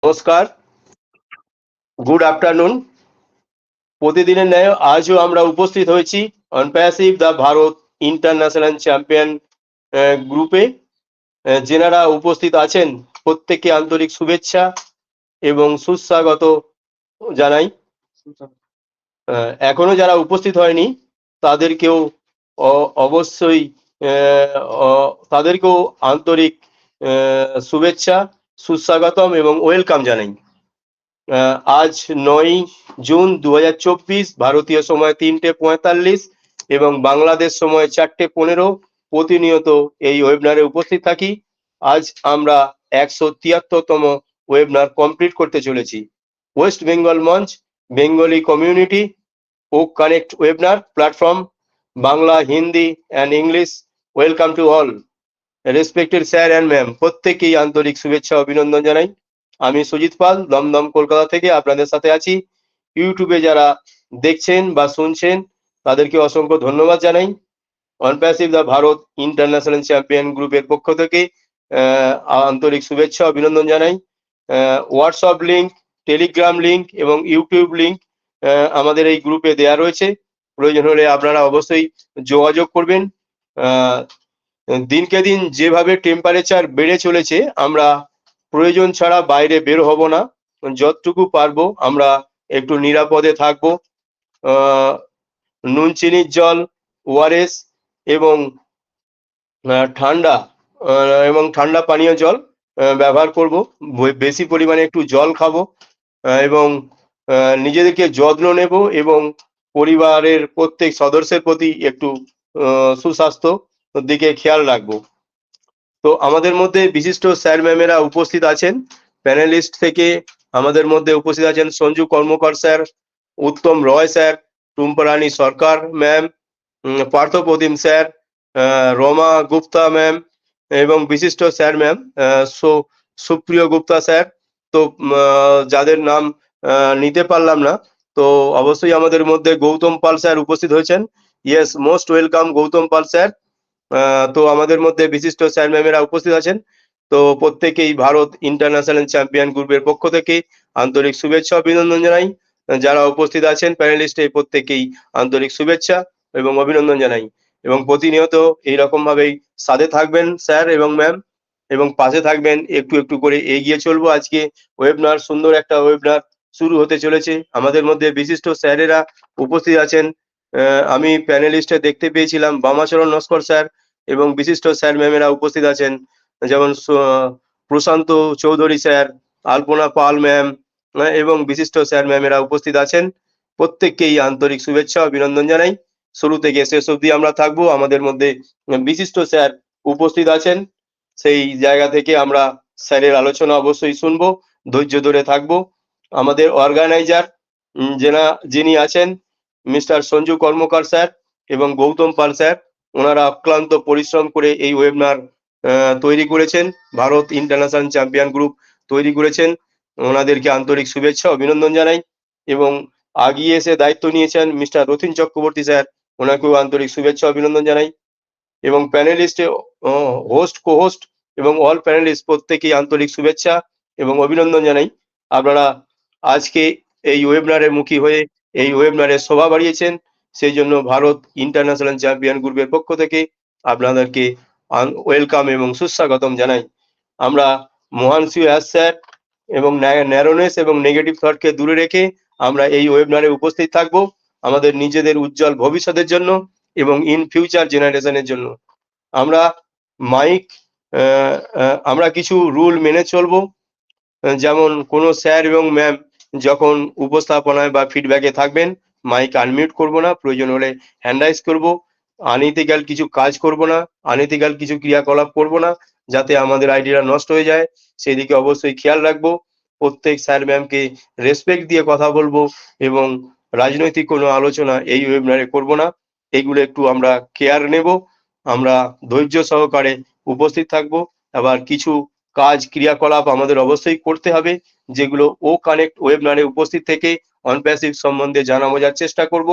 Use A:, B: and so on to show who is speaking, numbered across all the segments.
A: নমস্কার, good afternoon. প্রতিদিনের ন্যায় আজও আমরা উপস্থিত হয়েছি on passive the Bharat international champion গ্রুপে। যেনারা উপস্থিত আছেন প্রত্যেককে আন্তরিক শুভেচ্ছা এবং সুস্বাগত জানাই। এখনো যারা উপস্থিত হয়নি তাদেরকেও অবশ্যই তাদেরকেও আন্তরিক শুভেচ্ছা, সুস্বাগতম এবং ওয়েলকাম জানাই। আজ 9ই জুন 2024, ভারতীয় সময় 3:45 এবং বাংলাদেশ সময় 4:15 প্রতিনিয়ত এই ওয়েবিনারে উপস্থিত থাকি। আজ আমরা 173তম ওয়েবিনার কমপ্লিট করতে চলেছি। ওয়েস্ট বেঙ্গল মঞ্চ, বেঙ্গলি কমিউনিটি ও connect webinar platform, Bangla, Hindi and English. Welcome to all respected sir and ma'am, প্রত্যেকেই আন্তরিক শুভেচ্ছা অভিনন্দন জানাই। আমি সুজিত পাল, দমদম কলকাতা থেকে আপনাদের সাথে আছি। ইউটিউবে যারা দেখছেন বা শুনছেন তাদেরকে অসংখ্য ধন্যবাদ জানাই। On passive the Bharat international champion গ্রুপের পক্ষ থেকে আন্তরিক শুভেচ্ছা অভিনন্দন জানাই। হোয়াটসঅ্যাপ লিঙ্ক, টেলিগ্রাম লিঙ্ক এবং ইউটিউব লিঙ্ক আমাদের এই গ্রুপে দেয়া রয়েছে। প্রয়োজন হলে আপনারা অবশ্যই যোগাযোগ করবেন। দিনকে দিন যেভাবে টেম্পারেচার বেড়ে চলেছে, আমরা প্রয়োজন ছাড়া বাইরে বের হব না। যতটুকু পারবো আমরা একটু নিরাপদে থাকবো। নুন চিনির জল, ওআরএস এবং ঠান্ডা পানীয় জল ব্যবহার করব। বেশি পরিমাণে একটু জল খাবো এবং নিজেদেরকে যত্ন নেব এবং পরিবারের প্রত্যেক সদস্যের প্রতি একটু সুস্বাস্থ্য দিকে খেয়াল রাখবো। তো আমাদের মধ্যে বিশিষ্ট স্যার ম্যামেরা উপস্থিত আছেন। প্যানেলিস্ট থেকে আমাদের মধ্যে উপস্থিত আছেন সঞ্জু কর্মকার স্যার, উত্তম রয় স্যার, টুম্পারানী সরকার ma'am, Partha Pratim sir, Rama Gupta ma'am এবং বিশিষ্ট স্যার ম্যাম সুপ্রিয় গুপ্তা স্যার। তো যাদের নাম নিতে পারলাম না, তো অবশ্যই আমাদের মধ্যে গৌতম পাল স্যার উপস্থিত হয়েছেন। Yes, most welcome Gautam Pal sir. তো আমাদের মধ্যে বিশিষ্ট স্যার ম্যামেরা উপস্থিত আছেন। তো প্রত্যেকেই ভারত ইন্টারন্যাশনাল চ্যাম্পিয়ন গ্রুপের পক্ষ থেকে আন্তরিক শুভেচ্ছা অভিনন্দন জানাই। যারা উপস্থিত আছেন প্যানেলিস্টে প্রত্যেকেই আন্তরিক শুভেচ্ছা এবং অভিনন্দন জানাই। এবং প্রতিনিয়ত এইরকম ভাবেই সাথে থাকবেন স্যার এবং ম্যাম, এবং পাশে থাকবেন। একটু একটু করে এগিয়ে চলবো। আজকে ওয়েবিনার, সুন্দর একটা ওয়েবিনার শুরু হতে চলেছে। আমাদের মধ্যে বিশিষ্ট স্যারেরা উপস্থিত আছেন। আমি প্যানেলিস্টে দেখতে পেয়েছিলাম বামাচরণ নস্কর স্যার এবং বিশিষ্ট স্যার ম্যামেরা উপস্থিত আছেন, যেমন প্রশান্ত চৌধুরী স্যার, আলপনা পাল ম্যাম এবং বিশিষ্ট স্যার ম্যামেরা উপস্থিত আছেন। প্রত্যেককেই আন্তরিক শুভেচ্ছা অভিনন্দন জানাই। শুরু থেকে শেষ অবধি আমরা থাকবো। আমাদের মধ্যে বিশিষ্ট স্যার উপস্থিত আছেন, সেই জায়গা থেকে আমরা স্যারের আলোচনা অবশ্যই শুনবো, ধৈর্য ধরে থাকবো। আমাদের অর্গানাইজার যিনি আছেন মিস্টার সঞ্জু কর্মকার স্যার এবং গৌতম পাল স্যার, ওনারা অক্লান্ত পরিশ্রম করে এই ওয়েবিনার তৈরি করেছেন, ভারত ইন্টারন্যাশনাল চ্যাম্পিয়ন গ্রুপ তৈরি করেছেন। ওনাদেরকে আন্তরিক শুভেচ্ছা অভিনন্দন জানাই। এবং আগিয়ে এসে দায়িত্ব নিয়েছেন মিস্টার রথিন চক্রবর্তী স্যার, ওনাকেও আন্তরিক শুভেচ্ছা অভিনন্দন জানাই। এবং প্যানেলিস্টে হোস্ট, কো-হোস্ট এবং অল প্যানেলিস্ট প্রত্যেকেই আন্তরিক শুভেচ্ছা এবং অভিনন্দন জানাই। আপনারা আজকে এই ওয়েবিনারের মুখী হয়ে এই ওয়েবিনারের শোভা বাড়িয়েছেন, সেই জন্য ভারত ইন্টারন্যাশনাল চ্যাম্পিয়ন গ্রুপের পক্ষ থেকে আপনাদেরকে ওয়েলকাম এবং সুস্বাগতম জানাই। আমরা মহানসীয় স্যার এবং ন্যারোনেস এবং নেগেটিভ থটকে দূরে রেখে আমরা এই ওয়েবিনারে উপস্থিত থাকব আমাদের নিজেদের উজ্জ্বল ভবিষ্যতের জন্য এবং ইন ফিউচার জেনারেশনের জন্য। আমরা মাইক আমরা কিছু রুল মেনে চলবো। যেমন কোনো স্যার এবং ম্যাম যখন উপস্থাপনায় বা ফিডব্যাকে থাকবেন, মাইক আনমিউট করব না, প্রয়োজন হলে হ্যান্ড রাইজ করব। আনইথিক্যাল কিছু কাজ করব না, আনইথিক্যাল কিছু ক্রিয়াকলাপ করব না, যাতে আমাদের আইডিয়া নষ্ট হয়ে যায় সেদিকে অবশ্যই খেয়াল রাখবো। প্রত্যেক স্যার ম্যামকে রেসপেক্ট দিয়ে কথা বলবো এবং রাজনৈতিক কোনো আলোচনা এই ওয়েবিনারে করব না। এইগুলো একটু আমরা কেয়ার নেব। আমরা ধৈর্য সহকারে উপস্থিত থাকবো। আবার কিছু কাজ ক্রিয়াকলাপ আমাদের অবশ্যই করতে হবে, যেগুলো ও কানেক্ট ওয়েবিনারে উপস্থিত থেকে অনপ্যাসিভ সম্বন্ধে জানা বোঝার চেষ্টা করব।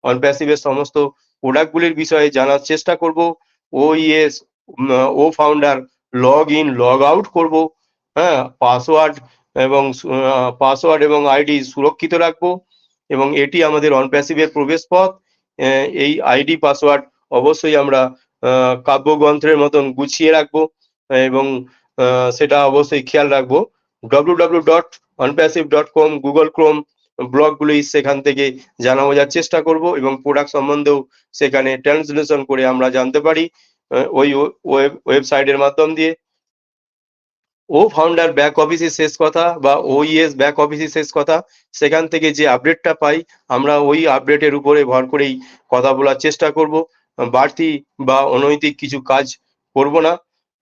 A: অনপ্যাসিভের সমস্ত প্রোডাক্টগুলির বিষয়ে জানার চেষ্টা করব। ও founder log in log out করব। হ্যাঁ, পাসওয়ার্ড এবং পাসওয়ার্ড এবং আইডি সুরক্ষিত রাখবো এবং এটি আমাদের অনপ্যাসিভের প্রবেশ পথ। এই আইডি পাসওয়ার্ড অবশ্যই আমরা কাব্যগ্রন্থের মতন গুছিয়ে রাখবো এবং সেটা অবশ্যই খেয়াল রাখবো। www.onpassive.com গুগল ক্রোম ব্লগগুলি সেখান থেকে জানা বোঝার চেষ্টা করব এবং প্রোডাক্ট সম্বন্ধেও সেখানে ট্রান্সলেশন করে আমরা জানতে পারি ওই ওয়েবসাইটের মাধ্যম দিয়ে। ও ফাউন্ডার ব্যাক অফিসের শেষ কথা বা ওইএস ব্যাক অফিসের শেষ কথা, সেখান থেকে যে আপডেটটা পাই আমরা ওই আপডেটের উপরে ভর করেই কথা বলার চেষ্টা করব। বাড়তি বা অনৈতিক কিছু কাজ করব না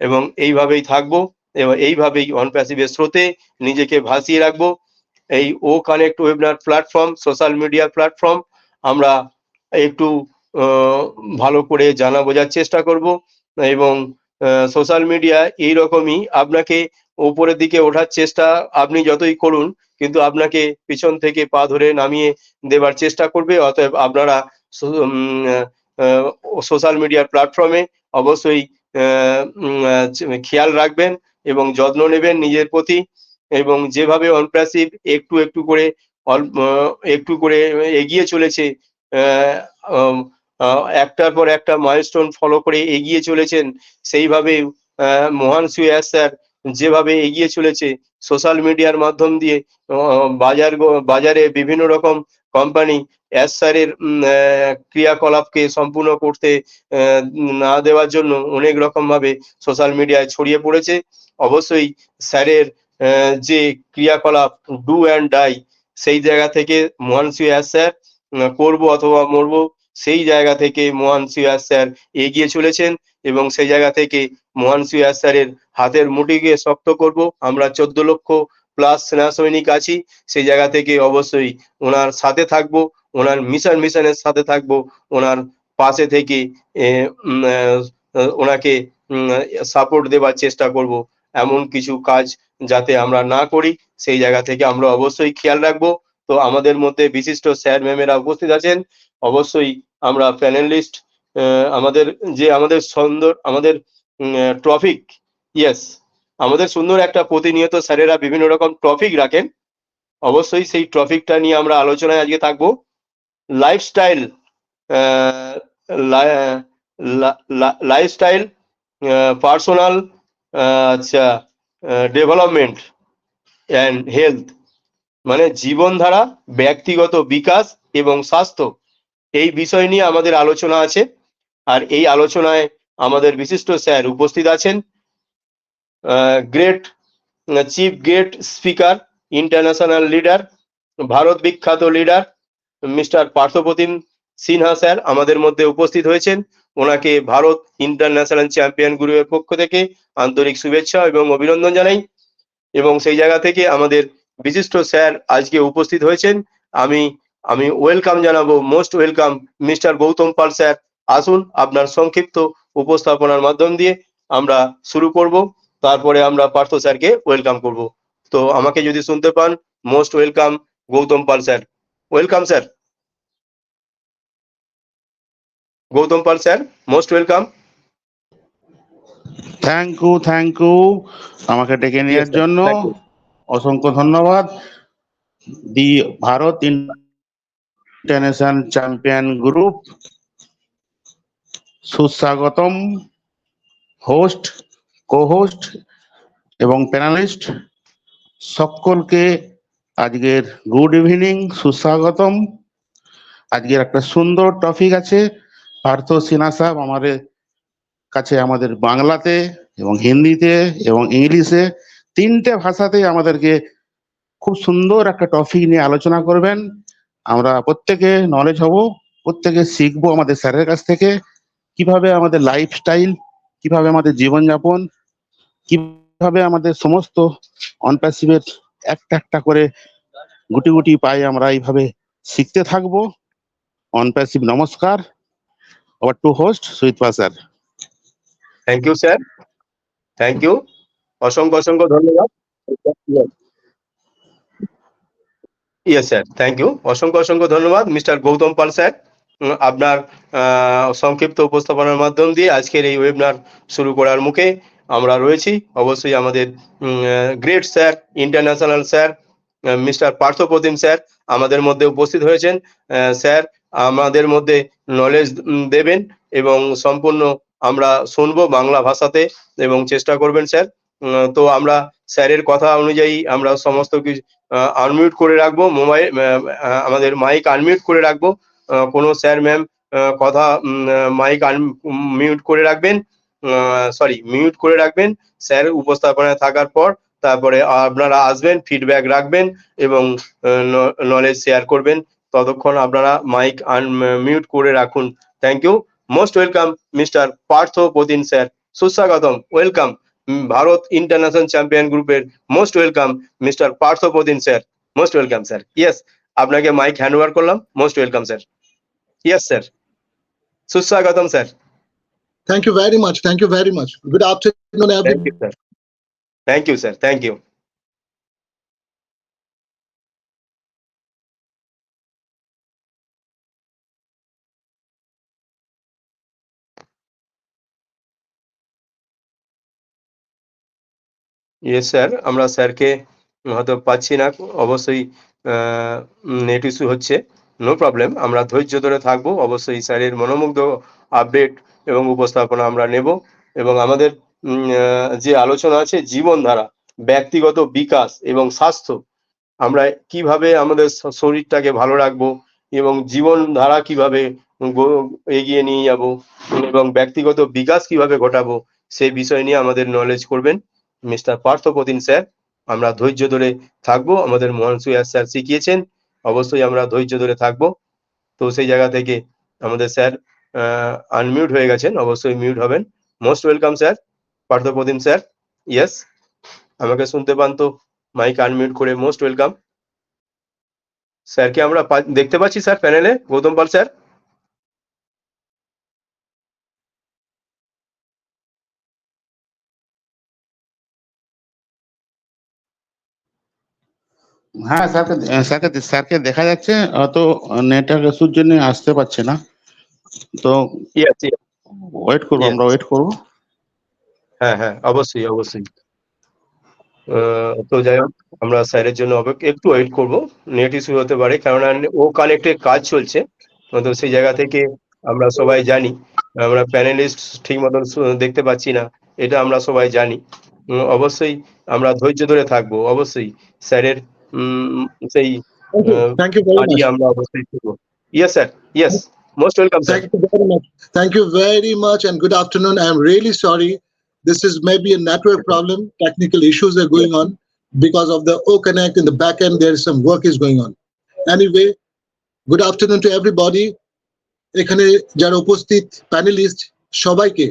A: এবং এইভাবেই থাকবো এবং এইভাবেই অনপ্যাসিভের স্রোতে নিজেকে ভাসিয়ে রাখবো। এই ও connect webinar platform, social media platform আমরা একটু ভালো করে জানা বোঝার চেষ্টা করব এবং সোশ্যাল মিডিয়া এইরকমই আপনাকে উপরের দিকে ওঠার চেষ্টা আপনি যতই করুন কিন্তু আপনাকে পিছন থেকে পা ধরে নামিয়ে দেবার চেষ্টা করবে। অতএব আপনারা সোশ্যাল মিডিয়ার প্ল্যাটফর্মে অবশ্যই খেয়াল রাখবেন এবং যত্ন নেবেন নিজের প্রতি এবং যেভাবে অনপ্যাসিভ একটু একটু করে এগিয়ে চলেছে, একটার পর একটা মাইলস্টোন ফলো করে এগিয়ে চলেছেন, সেইভাবে মহান সুয়াস স্যার যেভাবে এগিয়ে চলেছে সোশ্যাল মিডিয়ার মাধ্যম দিয়ে বাজারে বিভিন্ন রকম কোম্পানি এস স্যারের ক্রিয়াকলাপকে সম্পূর্ণ করতে না দেওয়ার জন্য অনেক রকম ভাবে সোশ্যাল মিডিয়ায় ছড়িয়ে পড়েছে। অবশ্যই স্যারের যে ক্রিয়াকলাপ ডু অ্যান্ড ডাই, সেই জায়গা থেকে মহান সুয়াস স্যার করবো অথবা মরবো সেই জায়গা থেকে মহান সুয়াস স্যার এগিয়ে চলেছেন এবং সেই জায়গা থেকে মহান সুয়াস স্যারের হাতের মুঠিকে শক্ত করব। আমরা 14 লক্ষ প্লাস সেনা সৈনিক আছি, সেই জায়গা থেকে অবশ্যই ওনার সাথে থাকবো, ওনার মিশনের সাথে থাকবো, ওনার পাশে থেকে ওনাকে সাপোর্ট দেবার চেষ্টা করব। এমন কিছু কাজ যাতে আমরা না করি সেই জায়গা থেকে আমরা অবশ্যই খেয়াল রাখবো। তো আমাদের মধ্যে বিশিষ্ট স্যার ম্যামেরা উপস্থিত আছেন, অবশ্যই আমরা প্যানেলিস্ট আমাদের সুন্দর আমাদের ট্রফিক, ইয়েস, আমাদের সুন্দর একটা প্রতিনিয়ত স্যারেরা বিভিন্ন রকম টপিক রাখেন, অবশ্যই সেই টপিকটা নিয়ে আমরা আলোচনায় আজকে থাকবো। লাইফস্টাইল লাইফস্টাইল পার্সোনাল আচ্ছা ডেভেলপমেন্ট অ্যান্ড হেলথ, মানে জীবনধারা, ব্যক্তিগত বিকাশ এবং স্বাস্থ্য, এই বিষয় নিয়ে আমাদের আলোচনা আছে। আর এই আলোচনায় আমাদের বিশিষ্ট স্যার উপস্থিত আছেন, great chief guest speaker, international leader, Bharat বিখ্যাত leader mister Parthapratim Sinha sir আমাদের মধ্যে উপস্থিত হয়েছেন। ওনাকে ভারত ইন্টারন্যাশনাল চ্যাম্পিয়ন গ্রুপের পক্ষ থেকে আন্তরিক শুভেচ্ছা এবং অভিনন্দন জানাই এবং সেই জায়গা থেকে আমাদের বিশিষ্ট স্যার আজকে উপস্থিত হয়েছেন। আমি ওয়েলকাম জানাবো, most welcome mister Gautam Pal sir. আসুন আপনার সংক্ষিপ্ত উপস্থাপনার মাধ্যম দিয়ে আমরা শুরু করব, তারপরে আমরা পার্থ স্যারকে ওয়েলকাম করব। তো আমাকে যদি শুনতে পান, most welcome Gautam Pal sir. Welcome sir, Gautam Pal sir, most welcome.
B: Thank you আমাকে ডেকে নেওয়ার জন্য অসংখ্য ধন্যবাদ। The Bharat international champion group সুস্বাগতম হোস্ট, কো-হোস্ট এবং প্যানেলিস্ট সকলকে আজকের গুড ইভিনিং, সুস্বাগতম। আজকের একটা সুন্দর টপিক আছে। পার্থ সিনহা সাহেব আমাদের কাছে আমাদের বাংলাতে এবং হিন্দিতে এবং ইংলিশে তিনটে ভাষাতেই আমাদেরকে খুব সুন্দর একটা টপিক নিয়ে আলোচনা করবেন। আমরা প্রত্যেকে নলেজ হব, প্রত্যেকে শিখবো আমাদের স্যারের কাছ থেকে কিভাবে আমাদের লাইফস্টাইল, কিভাবে আমাদের জীবনযাপন, কিভাবে আমাদের সমস্ত অনপ্যাসিভের একটা একটা করে গুটি গুটি পাই আমরা এইভাবে শিখতে থাকবো। অনপ্যাসিভ নমস্কার। ওভার টু হোস্ট সুইট পা sir.
A: Thank you sir, thank you, অসংখ্য ধন্যবাদ। ইয়েস স্যার, থ্যাংক ইউ, অসংখ্য ধন্যবাদ মিস্টার গৌতম পাল স্যার। আপনার সংক্ষিপ্ত উপস্থাপনার মাধ্যম দিয়ে আজকের এই ওয়েবিনার শুরু করার মুখে আমরা রয়েছি। অবশ্যই আমাদের great sir, international sir mister Parthapratim sir আমাদের মধ্যে উপস্থিত হয়েছেন। স্যার আমাদের মধ্যে নলেজ দেবেন এবং সম্পূর্ণ আমরা শুনবো বাংলা ভাষাতে এবং চেষ্টা করবেন স্যার। তো আমরা স্যারের কথা অনুযায়ী আমরা সমস্ত কিছু আনমিউট করে রাখবো, মোবাইল আমাদের মাইক আনমিউট করে রাখবো। কোনো স্যার ম্যাম কথা মাইক মিউট করে রাখবেন, সরি মিউট করে রাখবেন স্যার উপস্থাপনায় থাকার পর। তারপরে আপনারা আসবেন, ফিডব্যাক রাখবেন এবং নলেজ শেয়ার করবেন। ততক্ষণ আপনারা মাইক মিউট করে রাখুন। Thank you. Most welcome mister Partha Pratim sir, সুস্বাগতম, ওয়েলকাম। ভারত ইন্টারন্যাশনাল চ্যাম্পিয়ন গ্রুপের most welcome mister Partha Pratim sir, most welcome sir. Yes, আপনাকে মাইক হ্যান্ড ওভার করলাম। Most welcome sir. Yes sir, সুস্বাগতম sir.
C: Thank you very much. Thank you very much. Good afternoon,
A: thank
C: everyone.
A: You sir, thank you sir, thank you. Yes sir, আমরা স্যারকে হয়তো পাচ্ছি না, অবশ্যই net issue হচ্ছে। No problem, আমরা ধৈর্য ধরে থাকবো। অবশ্যই স্যারের মনোমুগ্ধ আপডেট এবং উপস্থাপনা আমরা নেব এবং আমাদের যে আলোচনা আছে জীবনধারা, ব্যক্তিগত বিকাশ এবং স্বাস্থ্য, আমরা কিভাবে আমাদের শরীরটাকে ভালো রাখবো এবং জীবনধারা কিভাবে এগিয়ে নিয়ে যাব এবং ব্যক্তিগত বিকাশ কিভাবে ঘটাবো সেই বিষয় নিয়ে আমাদের নলেজ করবেন মিস্টার পার্থ প্রতিম স্যার। আমরা ধৈর্য ধরে থাকবো, আমাদের মহানসুয়ার স্যার শিখিয়েছেন, অবশ্যই আমরা ধৈর্য ধরে থাকবো। তো সেই জায়গা থেকে আমাদের স্যার আনমিউট হয়ে গেছেন, অবশ্যই মিউট হবেন। Most welcome sir, Partha Pratim sir. Yes, আমাকে শুনতে পান তো? মাইক আনমিউট করে মোস্ট ওয়েলকাম। স্যারকে আমরা দেখতে পাচ্ছি স্যার প্যানেলে, গৌতম পাল স্যার।
B: হ্যাঁ, স্যারকে দেখা যাচ্ছে, হয়তো নেটওয়ার্ক ইস্যুর জন্য আসতে পারছে না। তো
A: ইয়েস,
B: ওয়েট করবো, আমরা ওয়েট করবো।
A: হ্যাঁ হ্যাঁ, অবশ্যই অবশ্যই। তো যাই হোক, আমরা স্যারের জন্য একটু ওয়েট করব। নেট ইস্যু হতে পারে, কেননা ও কানেক্টে কাজ চলছে। তো সেই জায়গা থেকে আমরা সবাই জানি, আমরা প্যানেলিস্ট ঠিক মতন দেখতে পাচ্ছি না, এটা আমরা সবাই জানি। অবশ্যই আমরা ধৈর্য ধরে থাকবো, অবশ্যই স্যারের সেই
C: Thank you very
A: আনি
C: much.
A: আমরা অবশ্যই করবো। Yes sir, yes, most welcome sir.
C: Thank you very much. Thank you very much and good afternoon. I'm really sorry. This is maybe a network problem. Technical issues are going on because of the O Connect in the back end. There is some work is going on. Anyway, good afternoon to everybody. এখানে যারা উপস্থিত panelist সবাইকে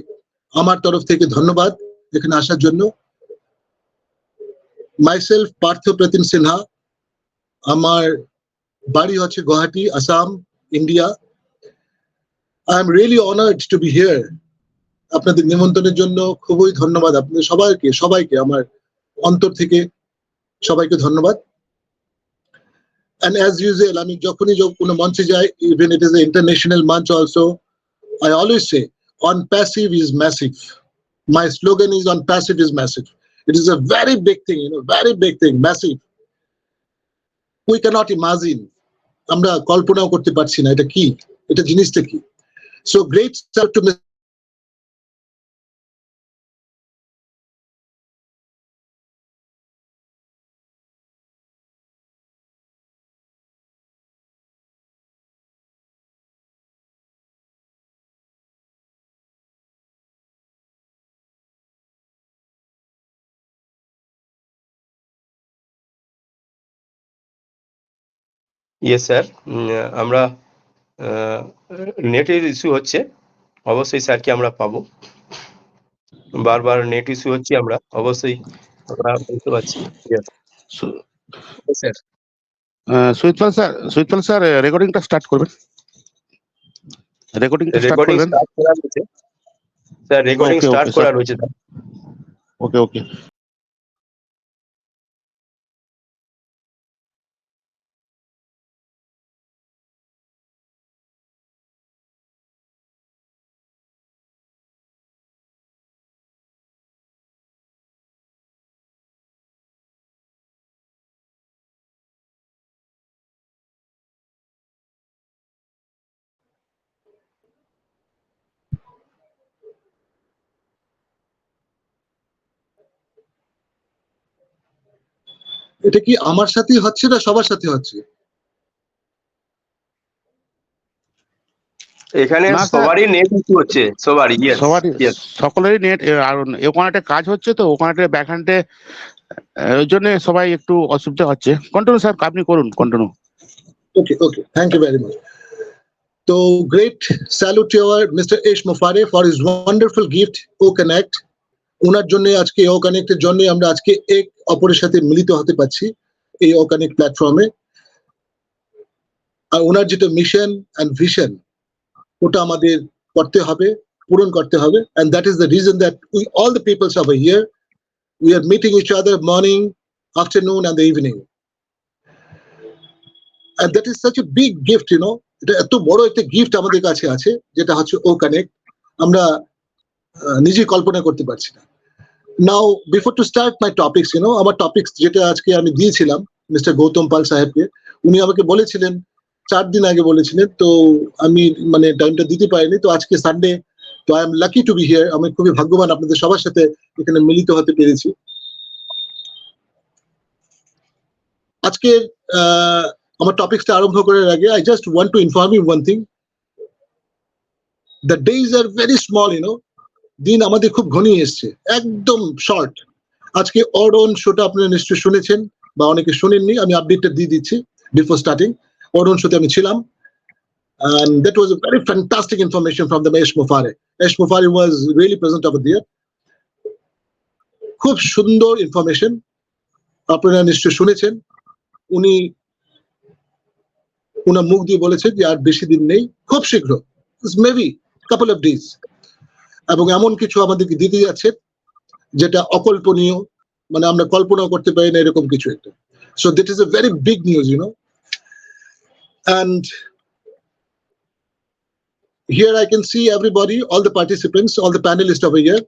C: আমার তরফ থেকে ধন্যবাদ এখানে আসার জন্য। মাইসেলফ পার্থ প্রতিম সিনহা, আমার বাড়ি হচ্ছে Guwahati, Assam, India. I am really honoured two B here. আপনাদের নিমন্ত্রণের জন্য খুবই ধন্যবাদ। আপনাদের সবাইকে আমার অন্তর থেকে সবাইকে ধন্যবাদ। And as usual, আমি যখনই কোনো মঞ্চে যাই, even it is an international month also, I always say, on passive is massive. My slogan is on passive is massive. It is a very big thing, very big thing, massive. We cannot imagine. আমরা কল্পনাও করতে পারছি না এটা কি, এটা জিনিসটা কি। So great start to
A: yes sir, আমরা নেটের ইস্যু হচ্ছে, অবশ্যই স্যারকে আমরা পাবো। বারবার নেট ইস্যু হচ্ছে, আমরা অবশ্যই আমরা বুঝতে পারছি। স্যার
B: সুইতপাল স্যার রেকর্ডিংটা স্টার্ট করবেন।
A: রেকর্ডিং স্টার্ট করা রয়েছে স্যার, রেকর্ডিং
B: ওকে
A: স্টার্ট
B: ওকে
A: করা
B: স্যার,
A: রয়েছে।
B: ওকে ওকে।
C: এটা কি আমার সাথেই হচ্ছে না সবার সাথে হচ্ছে?
A: এখানে
B: না স্যার,
A: সবারই নেট ইস্যু হচ্ছে, সবারই। ইয়েস,
B: সবারই
A: ইয়েস।
B: সকলেরই নেট, আর ওখানে একটা কাজ হচ্ছে, তো ওখানে একটা ব্যাকহ্যান্ডে, ওই জন্য সবাই একটু অসুবিধা হচ্ছে। কন্টিনিউ স্যার, আপনি করুন, continue.
C: Okay, okay. Thank you very much. So great salute to our Mr. Ish Mufare for his wonderful gift, O Connect. ওনার জন্য আজকে ও কানেক্টের জন্য আমরা আজকে এক অপরের সাথে মিলিত হতে পারছি এই ও কানেক্ট প্ল্যাটফর্মে। আর ওনার যেটা মিশন এন্ড ভিশন, ওটা আমাদের করতে হবে, পূরণ করতে হবে। And that is the reason that we all the peoples over here, we are meeting each other morning, afternoon and the evening. And that is such a big gift, you know. এটা এত বড় একটা gift আমাদের কাছে আছে, যেটা হচ্ছে ও connect. আমরা নিজে কল্পনা করতে পারছি না। Now, before to start my topics, you know, আমার topics যেটা আজকে আমি দিয়েছিলাম মিস্টার গৌতম পাল সাহেবকে, উনি আমাকে বলেছিলেন 4 দিন আগে বলেছিলেন, তো আমি মানে টাইমটা দিতে পারিনি। তো আজকে সানডে, তো I am lucky to B here. আমি খুবই ভাগ্যবান আপনাদের সবার সাথে এখানে মিলিত হতে পেরেছি। আজকে আমার টপিকসটা আরম্ভ করার আগে I just want to inform you one thing, the days are very small, you know. দিন আমাদের খুব ঘনিয়ে এসছে, একদম শর্ট। আজকে অরন শোটা আপনারা নিশ্চয়ই শুনেছেন বা অনেকে শুনেননি, আমি আপডেটটা দিয়ে দিচ্ছি বিফোর স্টার্টিং। অরন শোতে আমি ছিলাম, and that was a very fantastic information from the Ish Mufare. Ish Mufare was really present over there. খুব সুন্দর ইনফরমেশন আপনারা নিশ্চয়ই শুনেছেন। উনি ওনার মুখ দিয়ে বলেছেন যে আর বেশি দিন নেই, খুব শীঘ্র, মেবি কাপল অফ ডেজ, এবং এমন কিছু আমাদেরকে দিতে যাচ্ছে যেটা অকল্পনীয়, মানে আমরা কল্পনাও করতে পারি না এরকম কিছু একটা। So that is a very big news, you know. And here I can see everybody, all the participants, all the panelists over here,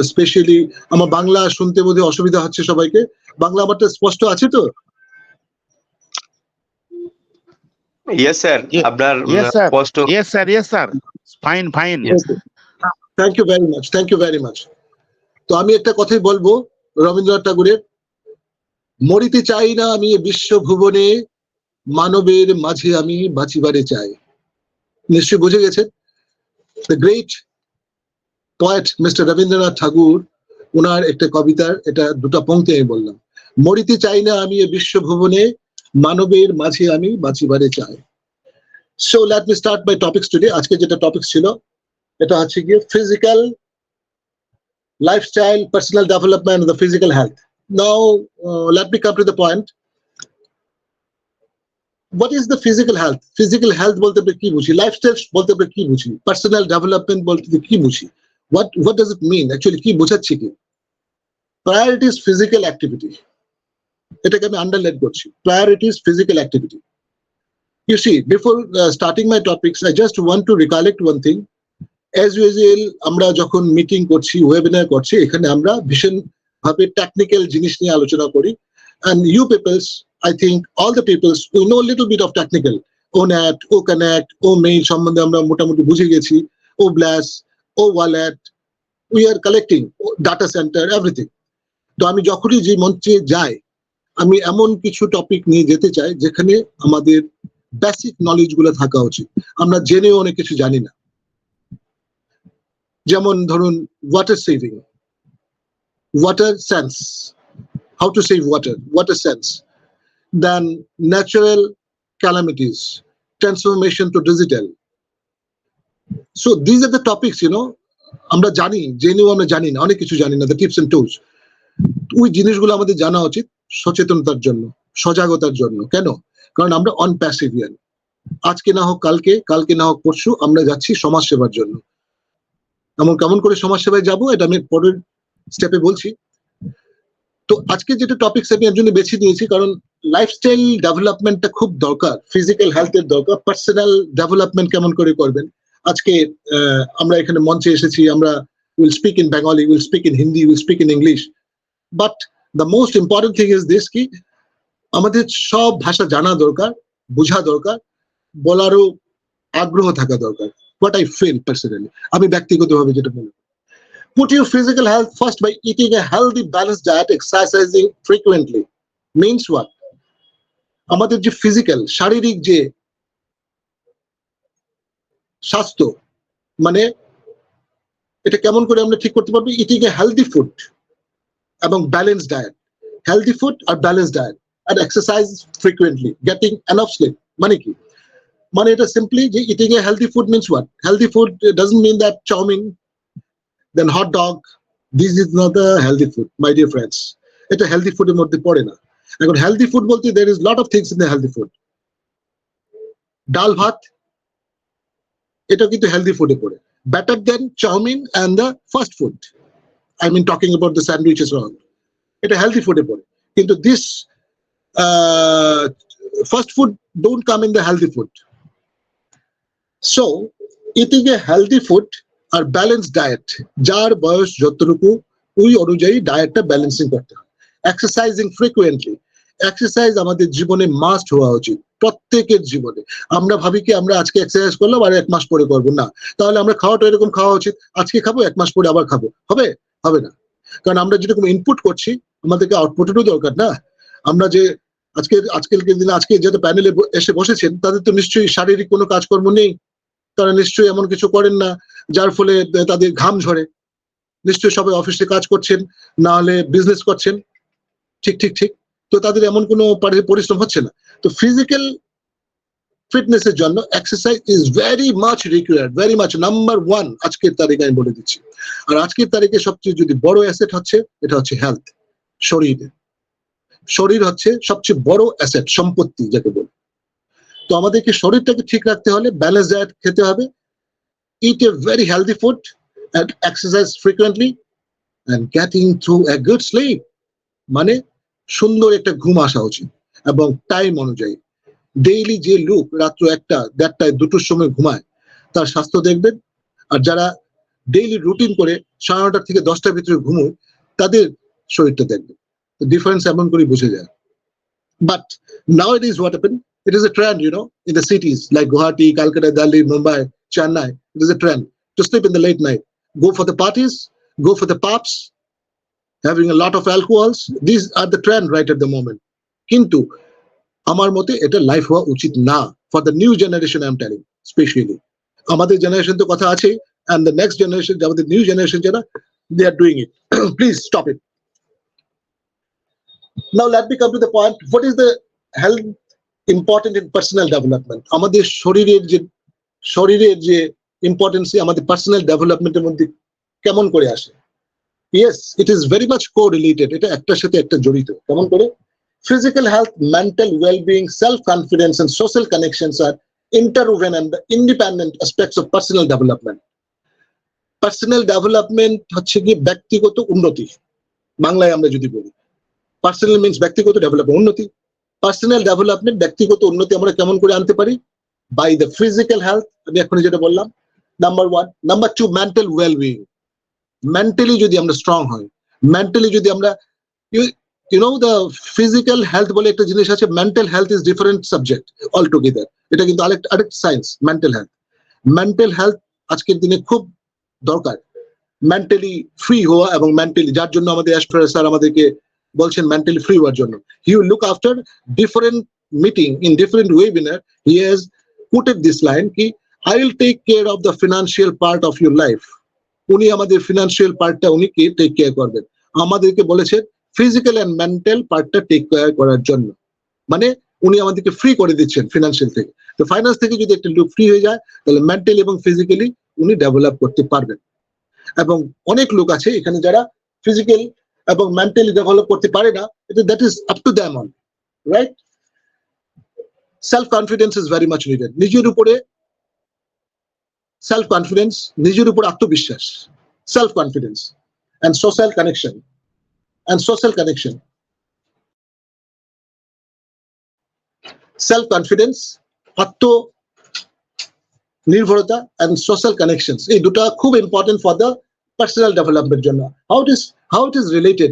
C: especially আমার বাংলা শুনতে বোধহয় অসুবিধা হচ্ছে সবাইকে। বাংলা আমারটা স্পষ্ট আছে তো?
A: ইয়েস স্যার, আপনার
B: ইয়েস স্যার,
A: স্পষ্ট।
B: Yes sir, yes sir, fine, fine.
C: Thank you very much, thank you very much. তো আমি একটা কথাই বলবো রবীন্দ্রনাথ ঠাকুরের, মরিতে চাই না আমি বিশ্ব ভুবনে, মানবের মাঝে আমি বাঁচিবারে চাই। নিশ্চয়ই বুঝে গেছেন, the great poet mister Rabindranath Thakur, ওনার একটা কবিতার এটা দুটো পংক্তি আমি বললাম, মরিতে চাই না আমি বিশ্ব ভুবনে, মানবের মাঝে আমি বাঁচিবারে চাই। So let me start my topics today. আজকে যেটা টপিক ছিল এটা হচ্ছে গিয়ে physical lifestyle, personal development, and the physical health. Now, let me come to the point. What is the physical health? Physical health bolte apni ki bujhi? Lifestyle bolte apni ki bujhi? Personal development bolte ki bujhi? What does it mean? Actually, ki bujhacchi ki? Priority is physical activity. এটাকে আমি underline করছি। Priority is physical activity. You see, before starting my topics, I just want to recollect one thing. As usual, আমরা যখন meeting করছি, webinar করছি, এখানে আমরা ভীষণ ভাবে টেকনিক্যাল জিনিস নিয়ে আলোচনা করি। And you peoples, I think all the peoples, we know a little bit of technical. ONAT, O Connect, O Mail সম্বন্ধে আমরা মোটামুটি বুঝে গেছি, O Blast, O Wallet, we are collecting data center, everything. তো আমি যখনই যে মঞ্চে যাই, আমি এমন কিছু টপিক নিয়ে যেতে চাই যেখানে আমাদের বেসিক নলেজ গুলো থাকা উচিত। আমরা জেনেও অনেক কিছু জানি না। যেমন ধরুন water saving, water sense, how to save water, water sense, then natural calamities, transformation to digital. So these are the topics, you know, আমরা জানি, জেনেও আমরা জানি না, অনেক কিছু জানি না, দ্য টিপস এন্ড টুলস। ওই জিনিসগুলো আমাদের জানা উচিত সচেতনতার জন্য, সজাগতার জন্য। কেন? কারণ আমরা অন প্যাসিভিয়ান, আজকে না হোক কালকে, কালকে না হোক পরশু আমরা যাচ্ছি সমাজ সেবার জন্য। এমন কেমন করে সমাজ সেবায় যাবো এটা আমি পরের স্টেপে বলছি। তো আজকে যেটা টপিকস আমি এর জন্য বেছে নিয়েছি, কারণ লাইফস্টাইল ডেভেলপমেন্টটা খুব দরকার, ফিজিক্যাল হেলথের দরকার, পার্সোনাল ডেভেলপমেন্ট কেমন করে করবেন। আজকে আমরা এখানে মঞ্চে এসেছি, আমরা will speak in Bengali, will speak in Hindi, will speak in English, but the most important thing is this, কি আমাদের সব ভাষা জানা দরকার, বোঝা দরকার, বলারও আগ্রহ থাকা দরকার। What I feel personally, আমি ব্যক্তিগতভাবে যেটা মনে করি, put your physical health first by eating a healthy balanced diet, exercising frequently. Means what, আমাদের যে ফিজিক্যাল শারীরিক যে স্বাস্থ্য, মানে এটা কেমন করে আমরা ঠিক করতে পারবো? ইটিং এ হেলদি ফুড এবং ব্যালেন্স ডায়েট, হেলদি ফুড আর balance diet and exercise frequently, getting enough sleep. মানে কি? মানে এটা simply যে eating a healthy food means what? Healthy food doesn't mean that chow mein, then hot dog. This is not a healthy food, my dear friends. এটা healthy food এর মধ্যে পড়ে না। এখন healthy food বলতে there is lot of things in the healthy food. ডাল ভাত এটা কিন্তু healthy food এ পড়ে। Better than chow mein and the fast food. I mean talking about the sandwiches and all. এটা healthy food এ পড়ে। কিন্তু this fast food don't come in the healthy food. So eating a healthy food or balanced diet, যার বয়স যতটুকু ওই অনুযায়ী ডায়েটটা balancing করতে হয়। এক্সারসাইজিং ফ্রিকুয়েন্টলি, এক্সারসাইজ আমাদের জীবনে মাস্ট হওয়া উচিত, প্রত্যেকের জীবনে। আমরা ভাবি কি আমরা আজকে এক্সারসাইজ করলাম আর 1 মাস পরে করবো না, তাহলে আমরা খাওয়াটা এরকম খাওয়া উচিত, আজকে খাবো 1 মাস পরে আবার খাবো, হবে? হবে না। কারণ আমরা যেরকম ইনপুট করছি আমাদেরকে আউটপুটেরও দরকার না। আমরা যে আজকের দিনে আজকে যাতে প্যানেলে এসে বসেছেন তাদের তো নিশ্চয়ই শারীরিক কোনো কাজকর্ম নেই, তারা নিশ্চয়ই এমন কিছু করেন না যার ফলে তাদের ঘাম ঝরে, নিশ্চয়ই সবাই অফিসে কাজ করছেন, না হলে বিজনেস করছেন, ঠিক ঠিক ঠিক। তো তাদের এমন কোনো পরিশ্রম হচ্ছে না। তো ফিজিক্যাল ফিটনেসের জন্য exercise is very much required, very much number 1 আজকের তারিখে আমি বলে দিচ্ছি। আর আজকের তারিখে সবচেয়ে যদি বড় অ্যাসেট হচ্ছে এটা হচ্ছে হেলথ, শরীর হচ্ছে সবচেয়ে বড় অ্যাসেট, সম্পত্তি যাকে বলে। তো আমাদেরকে শরীরটাকে ঠিক রাখতে হলে ব্যালেন্স ডায়েট খেতে হবে, eat a very healthy food and exercise frequently and getting through a good sleep, মানে সুন্দর একটা ঘুম আসা উচিত এবং টাইম অনুযায়ী। ডেইলি যে লোক রাত্র 1টা, 1:30, 2টোর সময় ঘুমায় তার স্বাস্থ্য দেখবেন, আর যারা ডেইলি রুটিন করে 9:30 থেকে 10টার ভিতরে ঘুমোয় তাদের শরীরটা দেখবেন। ডিফারেন্স এমন করে বুঝে যায়। But nowadays what happened? It is a trend, in the cities like Guwahati, Calcutta, Delhi, Mumbai, Chennai. It is a trend to sleep in the late night, go for the parties, go for the pubs, having a lot of alcohols. These are the trend right at the moment. Kintu আমার মতে এটা life হওয়া উচিত না for the new generation, I am telling, especially আমাদের generation তো কথা আছে, and the next generation, আমাদের নিউ জেনারেশন যারা, they are doing it. Please stop it. Now let me come to the point. What is the health important in personal development? আমাদের শরীরের যে importance আমাদের পার্সোনাল ডেভেলপমেন্টের মধ্যে কেমন করে আসে? Yes, it is very much correlated. এটা একটার সাথে একটা জড়িত। কেমন করে? Physical health, mental well-being, self-confidence and social connections are interwoven and the independent aspects of personal development. Personal development হচ্ছে কি ব্যক্তিগত উন্নতি, বাংলায় আমরা যদি বলি। পার্সোনাল মিন্স ব্যক্তিগত, ডেভেলপমেন্ট উন্নতি। পার্সোনাল ডেভেলপমেন্ট ব্যক্তিগত উন্নতি আমরা কেমন করে আনতে পারি? বাই দ্য ফিজিক্যাল হেলথ, আমি এখন যেটা বললাম, number 1। Number 2, mental wellbeing. Mentally যদি আমরা স্ট্রং হই, মেন্টালি যদি আমরা দ্য ফিজিক্যাল হেলথ বলে একটা জিনিস আছে, mental health is different subject all together. এটা কিন্তু আরেকটা science, mental health. Mental health আজকের দিনে খুব দরকার, মেন্টালি ফ্রি হওয়া এবং মেন্টালি, যার জন্য আমাদের অ্যাস্ট্রো স্যার আমাদেরকে বলছেন মেন্টালি ফ্রি হওয়ার জন্য। He will look after different meeting in different webinar, he has putted this line কি I will take care of the financial part of your life. উনি আমাদের ফিনান্সিয়াল পার্টটা উনি কি টেক কেয়ার করবেন, আমাদেরকে বলেছেন ফিজিক্যাল এন্ড মেন্টাল পার্টটা টেক কেয়ার করার জন্য। মানে উনি আমাদেরকে ফ্রি করে দিচ্ছেন ফিনান্সিয়াল থেকে। তো ফাইন্যান্স থেকে যদি একটা লোক ফ্রি হয়ে যায় তাহলে মেন্টালি এবং ফিজিক্যালি উনি ডেভেলপ করতে পারবেন। এবং অনেক লোক আছে এখানে যারা ফিজিক্যাল এবং মেন্টালি ডেভেলপ করতে পারে না, that is up to them on, right? Self confidence is very much needed. নিজের উপরে সেলফ কনফিডেন্স, নিজের উপর আত্মবিশ্বাস, self confidence and social connection self confidence, আত্ম নির্ভরতা and social connections, এই দুটো খুব important for the personal development জন্য। how it is related,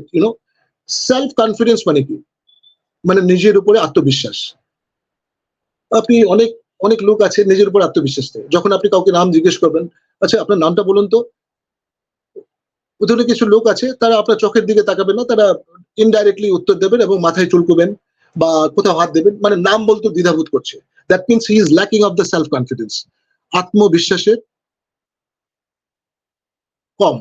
C: self confidence মানে কি? মানে নিজের উপরে আত্মবিশ্বাস। আপনি অনেক লোক আছে নিজের উপর আত্মবিশ্বাস নেই। যখন আপনি কাউকে নাম জিজ্ঞেস করবেন, আচ্ছা আপনার নামটা বলুন তো, ওদের কিছু লোক আছে তারা আপনার চোখের দিকে তাকাবে না, তারা ইনডাইরেক্টলি উত্তর দেবেন এবং মাথায় চুলকুবেন বা কোথাও হাত দেবেন, মানে নাম বলতে দ্বিধাবোধ করছে। That means he is lacking of the self confidence, আত্মবিশ্বাসের कम।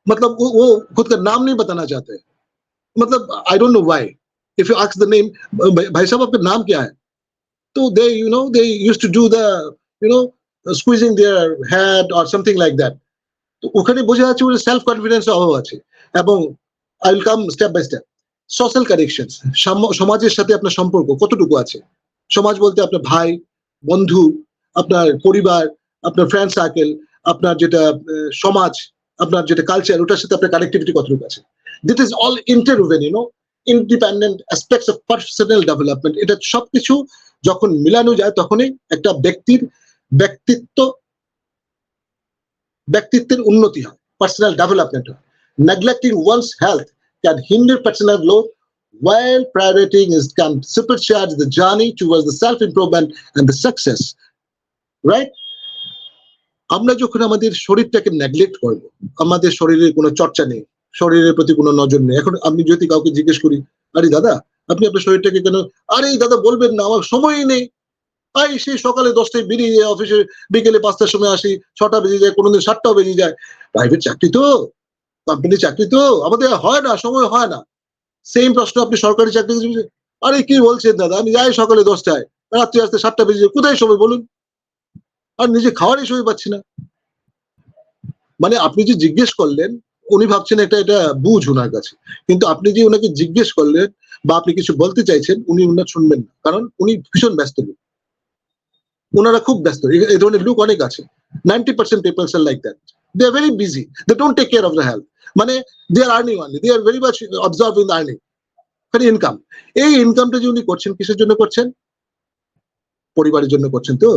C: मतलब वो खुद का नाम नहीं बताना चाहते, मतलब I don't know why. If you ask the name, भाई साहब आपका नाम क्या है, तो they they used to do the squeezing their head और समथिंग लाइक दैट। তো ওখানে বোঝা যাচ্ছে ওর সেলফ কনফিডেন্স অভাব আছে। এবং I will come step by step. Social connections, সমাজের সাথে আপনার সম্পর্ক কতটুকু আছে। সমাজ বলতে আপনার ভাই, বন্ধু, আপনার পরিবার, আপনার ফ্রেন্ড সার্কেল, আপনার যেটা সমাজ, আপনার যেটা কালচার, ওটার সাথে আপনার কানেক্টিভিটি কতটুকু আছে। This is all interwoven, independent aspects of personal development. এটা সবকিছু যখন মিলানো যায় তখনই একটা ব্যক্তির ব্যক্তিত্বের উন্নতি হয়, পার্সোনাল ডেভেলপমেন্ট হয়। Neglecting one's health can hinder personal growth, while prioritizing is can supercharge the journey towards the self improvement and the success, right? আমরা যখন আমাদের শরীরটাকে নেগলেক্ট করব, আমাদের শরীরের কোনো চর্চা নেই, শরীরের প্রতি কোনো নজর নেই। এখন আমি যদি কাউকে জিজ্ঞেস করি, আরে দাদা আপনি আপনার শরীরটাকে কেন, আরে দাদা বলবেন না আমার সময়ই নেই, সেই সকালে 10টায় বেরিয়ে যায় অফিসে, বিকেলে 5টার সময় আসি, 6টা বেজে যায়, কোনোদিন 7টাও বেজে যায়। প্রাইভেট চাকরি তো, কোম্পানি চাকরি তো, আমাদের হয় না, সময় হয় না। সেম প্রশ্ন আপনি সরকারি চাকরি, আরে কি বলছেন দাদা, আমি যাই সকালে 10টায়, রাত্রি আসতে 7টা বেজে যায়, কোথায় সময় বলুন, আর নিজে খাওয়ারই সময় পাচ্ছি না। মানে আপনি যে জিজ্ঞেস করলেন, উনি ভাবছেন এটা বুঝ ওনার কাছে, কিন্তু আপনি যে ওনাকে জিজ্ঞেস করলেন বা আপনি কিছু বলতে চাইছেন, উনি ওনার শুনবেন না, কারণ উনি ভীষণ ব্যস্ত লোক, ওনারা খুব ব্যস্ত। এই ধরনের লোক অনেক আছে। 90% peoples are like that, they are very busy, they don't take care of the health. মানে they are earning only, they are very much observe in the earning, income. এই ইনকামটা যে উনি করছেন কিসের জন্য করছেন, পরিবারের জন্য করছেন তো,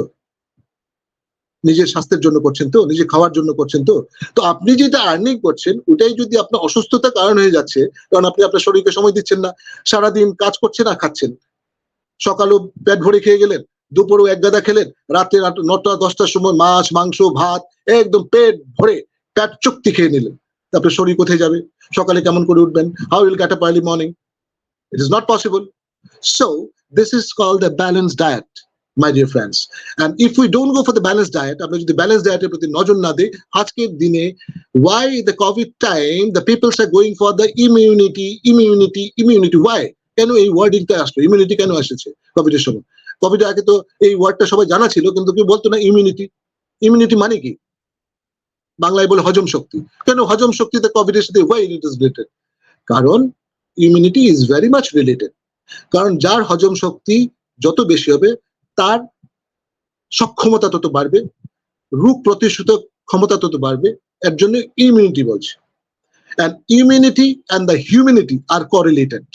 C: নিজের স্বাস্থ্যের জন্য করছেন তো, নিজে খাওয়ার জন্য করছেন তো। তো আপনি যেটা আর্নিং করছেন ওটাই যদি আপনার অসুস্থতার কারণ হয়ে যাচ্ছে, কারণ আপনি আপনার শরীরকে সময় দিচ্ছেন না, সারাদিন কাজ করছেন আর খাচ্ছেন, সকালেও পেট ভরে খেয়ে গেলেন, দুপুরেও এক গাদা খেলেন, রাতে 9টা 10টার সময় মাছ মাংস ভাত একদম পেট ভরে পেট চুক্তি খেয়ে নিলেন, তারপরে শরীর কোথায় যাবে, সকালে কেমন করে উঠবেন, how will get up early morning, it is not possible. So this is called a balanced diet, my dear friends. And if we don't go for the balanced diet, আমরা যদি balanced diet এর প্রতি নজর না দিই, আজকের দিনে why the covid time the people are going for the immunity, why, কেন এই ওয়ার্ডিংটা আসলো, ইমিউনিটি কেন এসেছে কোভিড এর সময়? কোভিড আগে তো এই ওয়ার্ডটা সবাই জানা ছিল, কিন্তু কেউ বলতো না ইমিউনিটি মানে কি, বাংলায় বলে হজম শক্তি। কেন হজম শক্তিতে কোভিড এর সাথে why it is related? কারণ immunity is very much related. কারণ যার হজম শক্তি যত বেশি হবে তার সক্ষমতা তত বাড়বে, রোগ প্রতিরোধক ক্ষমতা তত বাড়বে, এর জন্য ইমিউনিটি বলছে। and immunity and the humanity are correlated,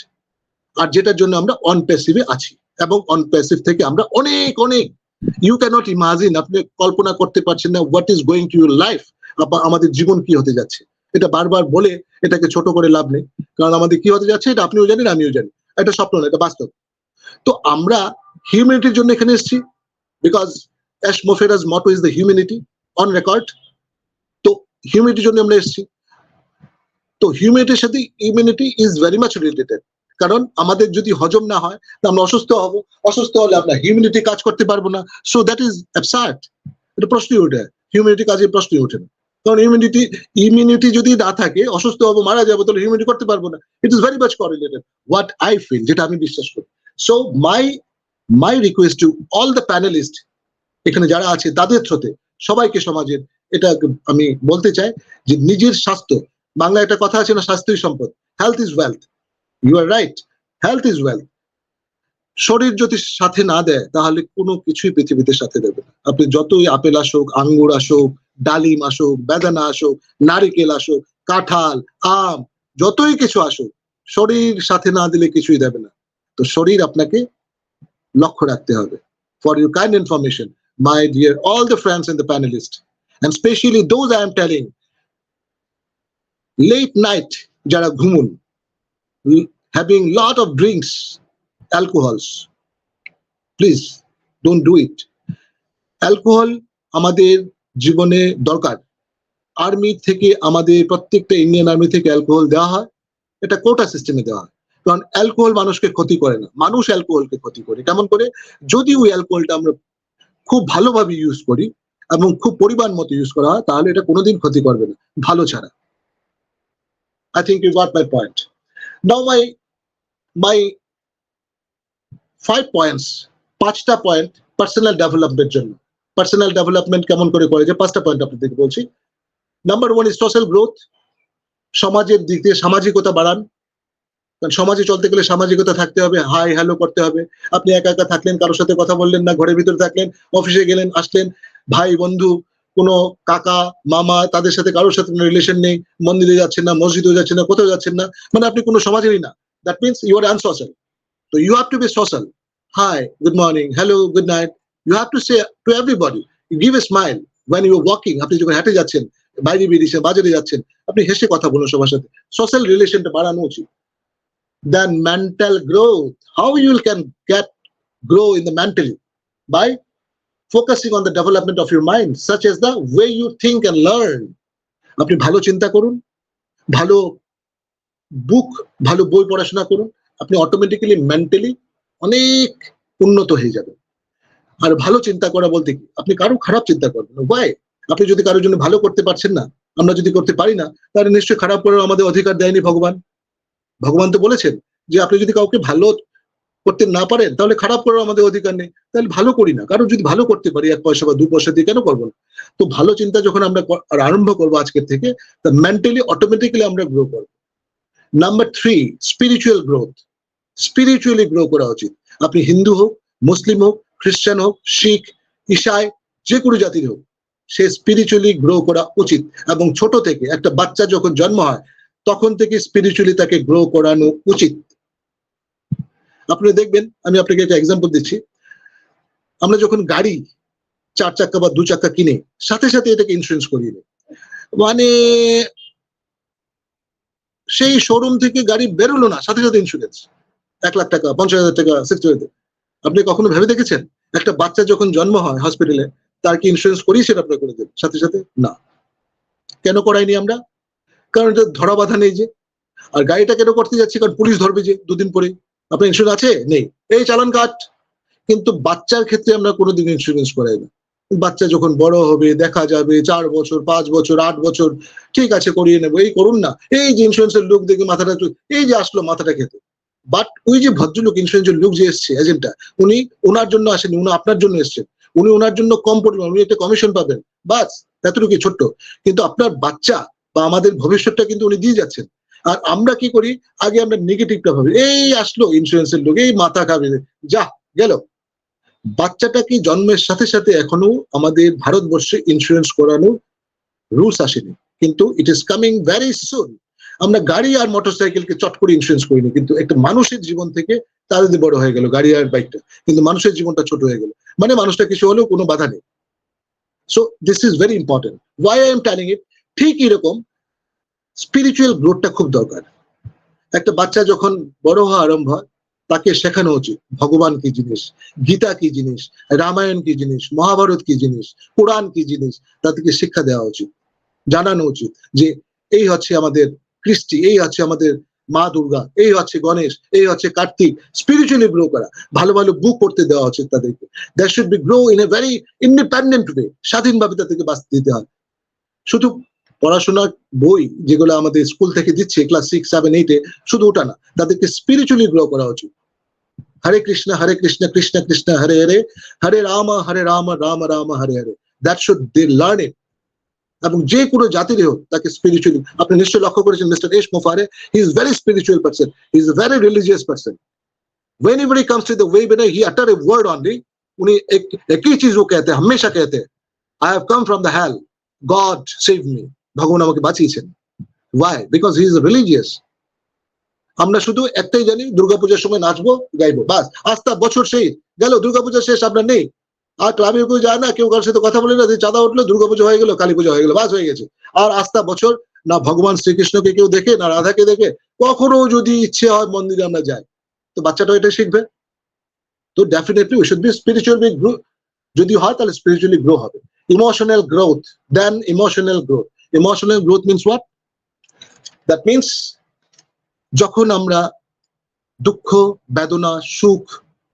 C: আর যেটার জন্য আমরা অন প্যাসিভে আছি, এবং অন প্যাসিভ থেকে আমরা অনেক অনেক, ইউ ক্যানট ইমাজিন, আপনি কল্পনা করতে পারছেন না what is going to your life, আমাদের জীবন কি হতে যাচ্ছে। এটা বারবার বলে এটাকে ছোট করে লাভ নেই, কারণ আমাদের কি হতে যাচ্ছে এটা আপনিও জানেন আমিও জানি, এটা স্বপ্ন না, এটা বাস্তব। তো আমরা হিউম্যানিটির জন্য এখানে এসেছি, because Ash Mufareh's motto is the humanity on record. তো হিউম্যানিটির জন্য আমরা এসেছি। তো হিউম্যানিটির সাথে immunity is very much related, কারণ আমাদের যদি হজম না হয় তা আমরা অসুস্থ হব, অসুস্থ হলে আপনার হিউম্যানিটি কাজ করতে পারবো না। সো দ্যাট ইজ অ্যাবসার্ড, এটা প্রশ্নই ওঠে, হিউম্যানিটি কাজে প্রশ্নই ওঠে না, কারণ ইমিউনিটি যদি না থাকে, অসুস্থ হবো মারা যাবো, তাহলে হিউম্যানিটি করতে পারবো না। It is very much correlated, what I feel, যেটা আমি বিশ্বাস করি। So my request to all the panelist, এখানে যারা আছে তাদের থ্রুতে সবাইকে, সমাজের, এটা আমি বলতে চাই যে নিজের স্বাস্থ্য, বাংলা একটা কথা আছে না, স্বাস্থ্যই সম্পদ, health is wealth, you are right, health is wealth. শরীর যদি সাথে না দেয় তাহলে কোনো কিছুই পৃথিবীতে সাথে দেবে না। আপনি যতই আপেল আসুক, আঙ্গুর আসুক, ডালিম আসুক, বেদানা আসুক, নারিকেল আসুক, কাঁঠাল, আম, যতই কিছু আসুক, শরীর সাথে না দিলে কিছুই দেবে না। তো শরীর আপনাকে লক্ষ্য রাখতে হবে। For your kind information, my dear all the friends and the panelists, and especially those I am telling, late night যারা ঘুমুন, having lot of drinks, alcohols, please don't do it. Alcohol আমাদের জীবনে দরকার। আর্মি থেকে, আমাদের প্রত্যেকটা Indian army থেকে alcohol দেওয়া হয়, এটা কোটা সিস্টেমে দেওয়া হয়। কারণ অ্যালকোহল মানুষকে ক্ষতি করে না, মানুষ অ্যালকোহলকে ক্ষতি করে। কেমন করে? যদি ওই অ্যালকোহলটা আমরা খুব ভালোভাবে ইউজ করি এবং খুব পরিমাণ মতো ইউজ করা হয়, তাহলে এটা কোনোদিন ক্ষতি করবে না, ভালো ছাড়া। I think you got my point. Now my 5 points, 5টা পয়েন্ট পার্সোনাল ডেভেলপমেন্টের জন্য। পার্সোনাল ডেভেলপমেন্ট কেমন করে করে, যে 5টা পয়েন্ট আপনাদেরকে বলছি। Number 1 is social growth. সমাজের দিক দিয়ে সামাজিকতা বাড়ান। কারণ সমাজে চলতে গেলে সামাজিকতা থাকতে হবে, হাই হ্যালো করতে হবে। আপনি একা একা থাকলেন, কারোর সাথে কথা বললেন না, ঘরের ভিতরে থাকলেন, অফিসে গেলেন আসলেন, ভাই বন্ধু কোনো কাকা মামা তাদের সাথে কারোর সাথে কোনো রিলেশন নেই, মন্দিরে যাচ্ছেন না, মসজিদে যাচ্ছেন না, কোথাও যাচ্ছেন না, মানে আপনি কোনো সমাজেরই না। That means you are unsocial. তো you have to be social. Hi, good morning, hello, good night, you have to say to everybody. Give a smile when you are walking. আপনি যখন হেঁটে যাচ্ছেন, বাইরে বেরিয়েছেন, বাজারে যাচ্ছেন, আপনি হেসে কথা বলুন সবার সাথে। সোশ্যাল রিলেশনটা বাড়ানো উচিত। Then mental growth. How you can grow in the mentally? By focusing on the development of your mind, such as the way you think and learn. আপনি ভালো চিন্তা করুন, ভালো বুক, ভালো বই পড়াশোনা করুন, আপনি অটোমেটিক্যালি মেন্টালি অনেক উন্নত হয়ে যাবেন। আর ভালো চিন্তা করা বলতে কি, আপনি কারো খারাপ চিন্তা করবেন না। Why? আপনি যদি কারোর জন্য ভালো করতে পারছেন না, আমরা যদি করতে পারি না, তাহলে নিশ্চয়ই খারাপ করার আমাদের অধিকার দেয়নি ভগবান। ভগবান তো বলেছেন যে আপনি যদি কাউকে ভালো করতে না পারেন, তাহলে খারাপ করার আমাদের অধিকার নেই। তাহলে ভালো করি না, কারণ যদি ভালো করতে পারি 1 পয়সা বা 2 পয়সা দিয়ে কেন করবো না? তো ভালো চিন্তা যখন আমরা আরম্ভ করবো আজকের থেকে, তা মেন্টালি অটোমেটিক্যালি আমরা গ্রো করবো। Number 3, spiritual growth. Spiritually grow করা উচিত। আপনি হিন্দু হোক, মুসলিম হোক, খ্রিস্টান হোক, শিখ, ঈসাই, যে কোনো জাতির হোক, সে স্পিরিচুয়ালি গ্রো করা উচিত। এবং ছোট থেকে একটা বাচ্চা যখন জন্ম হয়, তখন থেকে স্পিরিচুয়ালি তাকে গ্রো করানো উচিত। আপনারা দেখবেন, আমি আপনাকে একটা এক্সাম্পল দিচ্ছি। আমরা যখন গাড়ি 4 চাকা বা 2 চাকা কিনে, সাথে সাথে এটাকে ইন্স্যুরেন্স করিয়ে নিই। মানে সেই শোরুম থেকে গাড়ি বেরোলো না, সাথে সাথে ইন্স্যুরেন্স 1 লাখ টাকা, 50,000 টাকা, 60,000। আপনি কখনো ভেবে দেখেছেন একটা বাচ্চা যখন জন্ম হয় হসপিটালে, তার কি ইন্স্যুরেন্স করিয়েছেন আপনারা করে দেন সাথে সাথে? না। কেন করাইনি আমরা? কারণ এটা ধরা বাঁধা নেই যে। আর গাড়িটা কেন করতে যাচ্ছি? কারণ পুলিশ ধরবে যে 2 দিন পরে। আপনার ইন্স্যুরেন্স আছে? নেই, এই চালান কাট। কিন্তু বাচ্চার ক্ষেত্রে আমরা কোনোদিন ইন্স্যুরেন্স করাই না। বাচ্চা যখন বড় হবে, দেখা যাবে 4 বছর, 5 বছর, 8 বছর, ঠিক আছে করিয়ে নেবো, এই করুন না। এই যে ইন্স্যুরেন্সের লোক দেখে মাথাটা, এই যে আসলো মাথাটা খেতে। বাট ওই যে ভদ্রলোক, ইন্স্যুরেন্সের লোক যে এসছে, এজেন্টটা, উনি ওনার জন্য আসেনি, উনি আপনার জন্য এসছেন। উনি ওনার জন্য কম পরিমাণ, উনি একটা কমিশন পাবেন, বাস এতটুকু ছোট্ট। কিন্তু আপনার বাচ্চা বা আমাদের ভবিষ্যৎটা কিন্তু উনি দিয়ে যাচ্ছেন। আর আমরা কি করি, আগে আমরা নেগেটিভটা ভাবি, এই আসলো ইন্স্যুরেন্সের লোক, এই মাথা খাবে, যা গেল। বাচ্চাটা কি জন্মের সাথে সাথে এখনো আমাদের ভারতবর্ষে ইন্স্যুরেন্স করানো রুলস আসেনি, কিন্তু it is coming very soon. আমরা গাড়ি আর মোটরসাইকেলকে চট করে ইন্স্যুরেন্স করিনি, কিন্তু একটা মানুষের জীবন থেকে তার যদি বড় হয়ে গেল গাড়ি আর বাইকটা, কিন্তু মানুষের জীবনটা ছোট হয়ে গেল, মানে মানুষটা কিছু হলেও কোনো বাধা নেই। So this is very important. Why I am telling it. ঠিক এরকম স্পিরিচুয়াল গ্রোথটা খুব দরকার। একটা বাচ্চা যখন বড় হওয়া আরম্ভ হয়, তাকে শেখানো উচিত ভগবান কি জিনিস, গীতা কি জিনিস, রামায়ণ কি জিনিস, মহাভারত কি জিনিস, কোরআন কি জিনিস, তাদেরকে শিক্ষা দেওয়া উচিত, জানানো উচিত যে এই হচ্ছে আমাদের কৃষ্টি, এই হচ্ছে আমাদের মা দুর্গা, এই হচ্ছে গণেশ, এই হচ্ছে কার্তিক। স্পিরিচুয়ালি গ্রো করা, ভালো ভালো বুক পড়তে দেওয়া উচিত তাদেরকে। That should be grow in a very independent way. স্বাধীনভাবে তাদেরকে বাঁচতে দিতে হয়। শুধু পড়াশোনার বই যেগুলো আমাদের স্কুল থেকে দিচ্ছে ক্লাস 6, 7, 8-এ, শুধু ওটা না, তাদেরকে স্পিরিচুয়ালি গ্রো করা উচিত। Hare Krishna Krishna Krishna Hare Hare, Hare Ram Ram Ram Hare Hare. That should they learn it. এবং যে কোনো জাতির হোক, তাকে স্পিরিচুয়ালি, আপনি নিশ্চয়ই লক্ষ্য করেছেন mister Ash Mufareh, he is very spiritual person, he is very religious person. whenever he comes to the way, when he utter a word only, उन्हें एक ही चीज वो कहते हैं, हमेशा कहते हैं, I have come from the hell, God save me, ভগবান আমাকে বাঁচিয়েছেন। Why? Because he is religious. আমরা শুধু একটাই জানি, দুর্গাপূজার সময় নাচবো গাইবো, বাস। আস্থা বছর সেই গেল, দুর্গাপূজা শেষ, আমরা নেই। আর ক্লাবে কেউ যায় না, কেউ কারোর সাথে কথা বলে না, যে চাঁদা উঠলো, দুর্গাপূজা হয়ে গেল, কালী পূজা হয়ে গেল, বাস হয়ে গেছে। আর আস্থা বছর না ভগবান শ্রীকৃষ্ণকে কেউ দেখে, না রাধাকে দেখে। কখনো যদি ইচ্ছে হয় মন্দিরে আমরা যাই, তো বাচ্চাটা এটা শিখবে। তো definitely we should be spiritually grow. যদি হয় তাহলে স্পিরিচুয়ালি গ্রো হবে। Emotional growth, then emotional growth. Emotional growth means what? That means যখন আমরা দুঃখ, বেদনা, সুখ,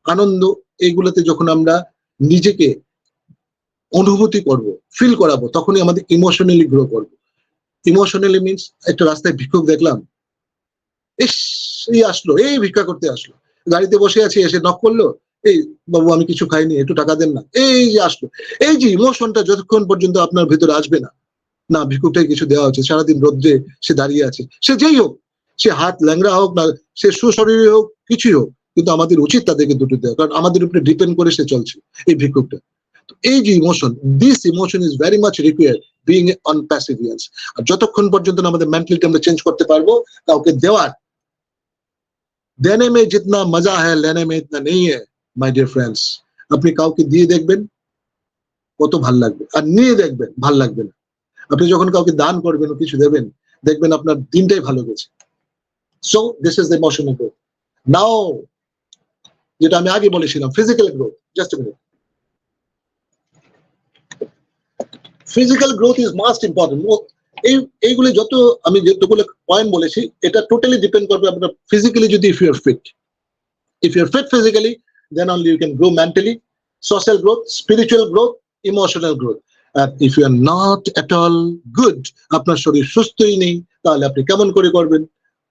C: আনন্দ এইগুলোতে যখন আমরা নিজেকে অনুভূতি করব, ফিল করাবো, তখনই আমাদের ইমোশনালি গ্রো করবো। ইমোশনালি মিনস একটা রাস্তায় ভিক্ষুক দেখলাম, ইস এই আসলো, এই ভিক্ষা করতে আসলো, গাড়িতে বসে আছে এসে নক করলো, এই বাবু আমি কিছু খাইনি একটু টাকা দেন না, এই যে আসলো। এই যে ইমোশনটা যতক্ষণ পর্যন্ত আপনার ভিতরে আসবে না, না ভিক্ষুকটাকে কিছু দেওয়া হচ্ছে, সারাদিন রোদ্রে সে দাঁড়িয়ে আছে, সে যেই হোক, সে হাত ল্যাংড়া হোক না, সে সুশরীরী হোক, কিছুই হোক, কিন্তু আমাদের উচিত তাদেরকে দুটো দেওয়া, কারণ আমাদের উপরে ডিপেন্ড করে সে চলছে এই ভিক্ষুকটা। তো এই যে emotion, this emotion is very much required being on passivance. আর যতক্ষণ পর্যন্ত না আমাদের মেন্টালিটি আমরা চেঞ্জ করতে পারবো কাউকে দেওয়ার, দেনে মে জিতনা মজা হ্যায় লেনে মে ইতনা নেই হ্যায় মাই ডিয়ার ফ্রেন্ডস। আপনি কাউকে দিয়ে দেখবেন কত ভাল লাগবে, আর নিয়ে দেখবেন ভাল লাগবে না। আপনি যখন কাউকে দান করবেন ও কিছু দেবেন, দেখবেন আপনার দিনটাই ভালো গেছে। So this is the emotional growth. Now যেটা আমি আগে বলেছিলাম, physical growth, just a minute. Physical growth is must important. এইগুলো যত আমি যতগুলো পয়েন্ট বলেছি, এটা টোটালি ডিপেন্ড করবে আপনার ফিজিক্যালি। যদি if you are fit, if you're fit physically, then only you can grow mentally, social growth, spiritual growth, emotional growth. And if you are not at all good, আপনার শরীর সুস্থই নেই, তাহলে আপনি কেমন করে করবেন?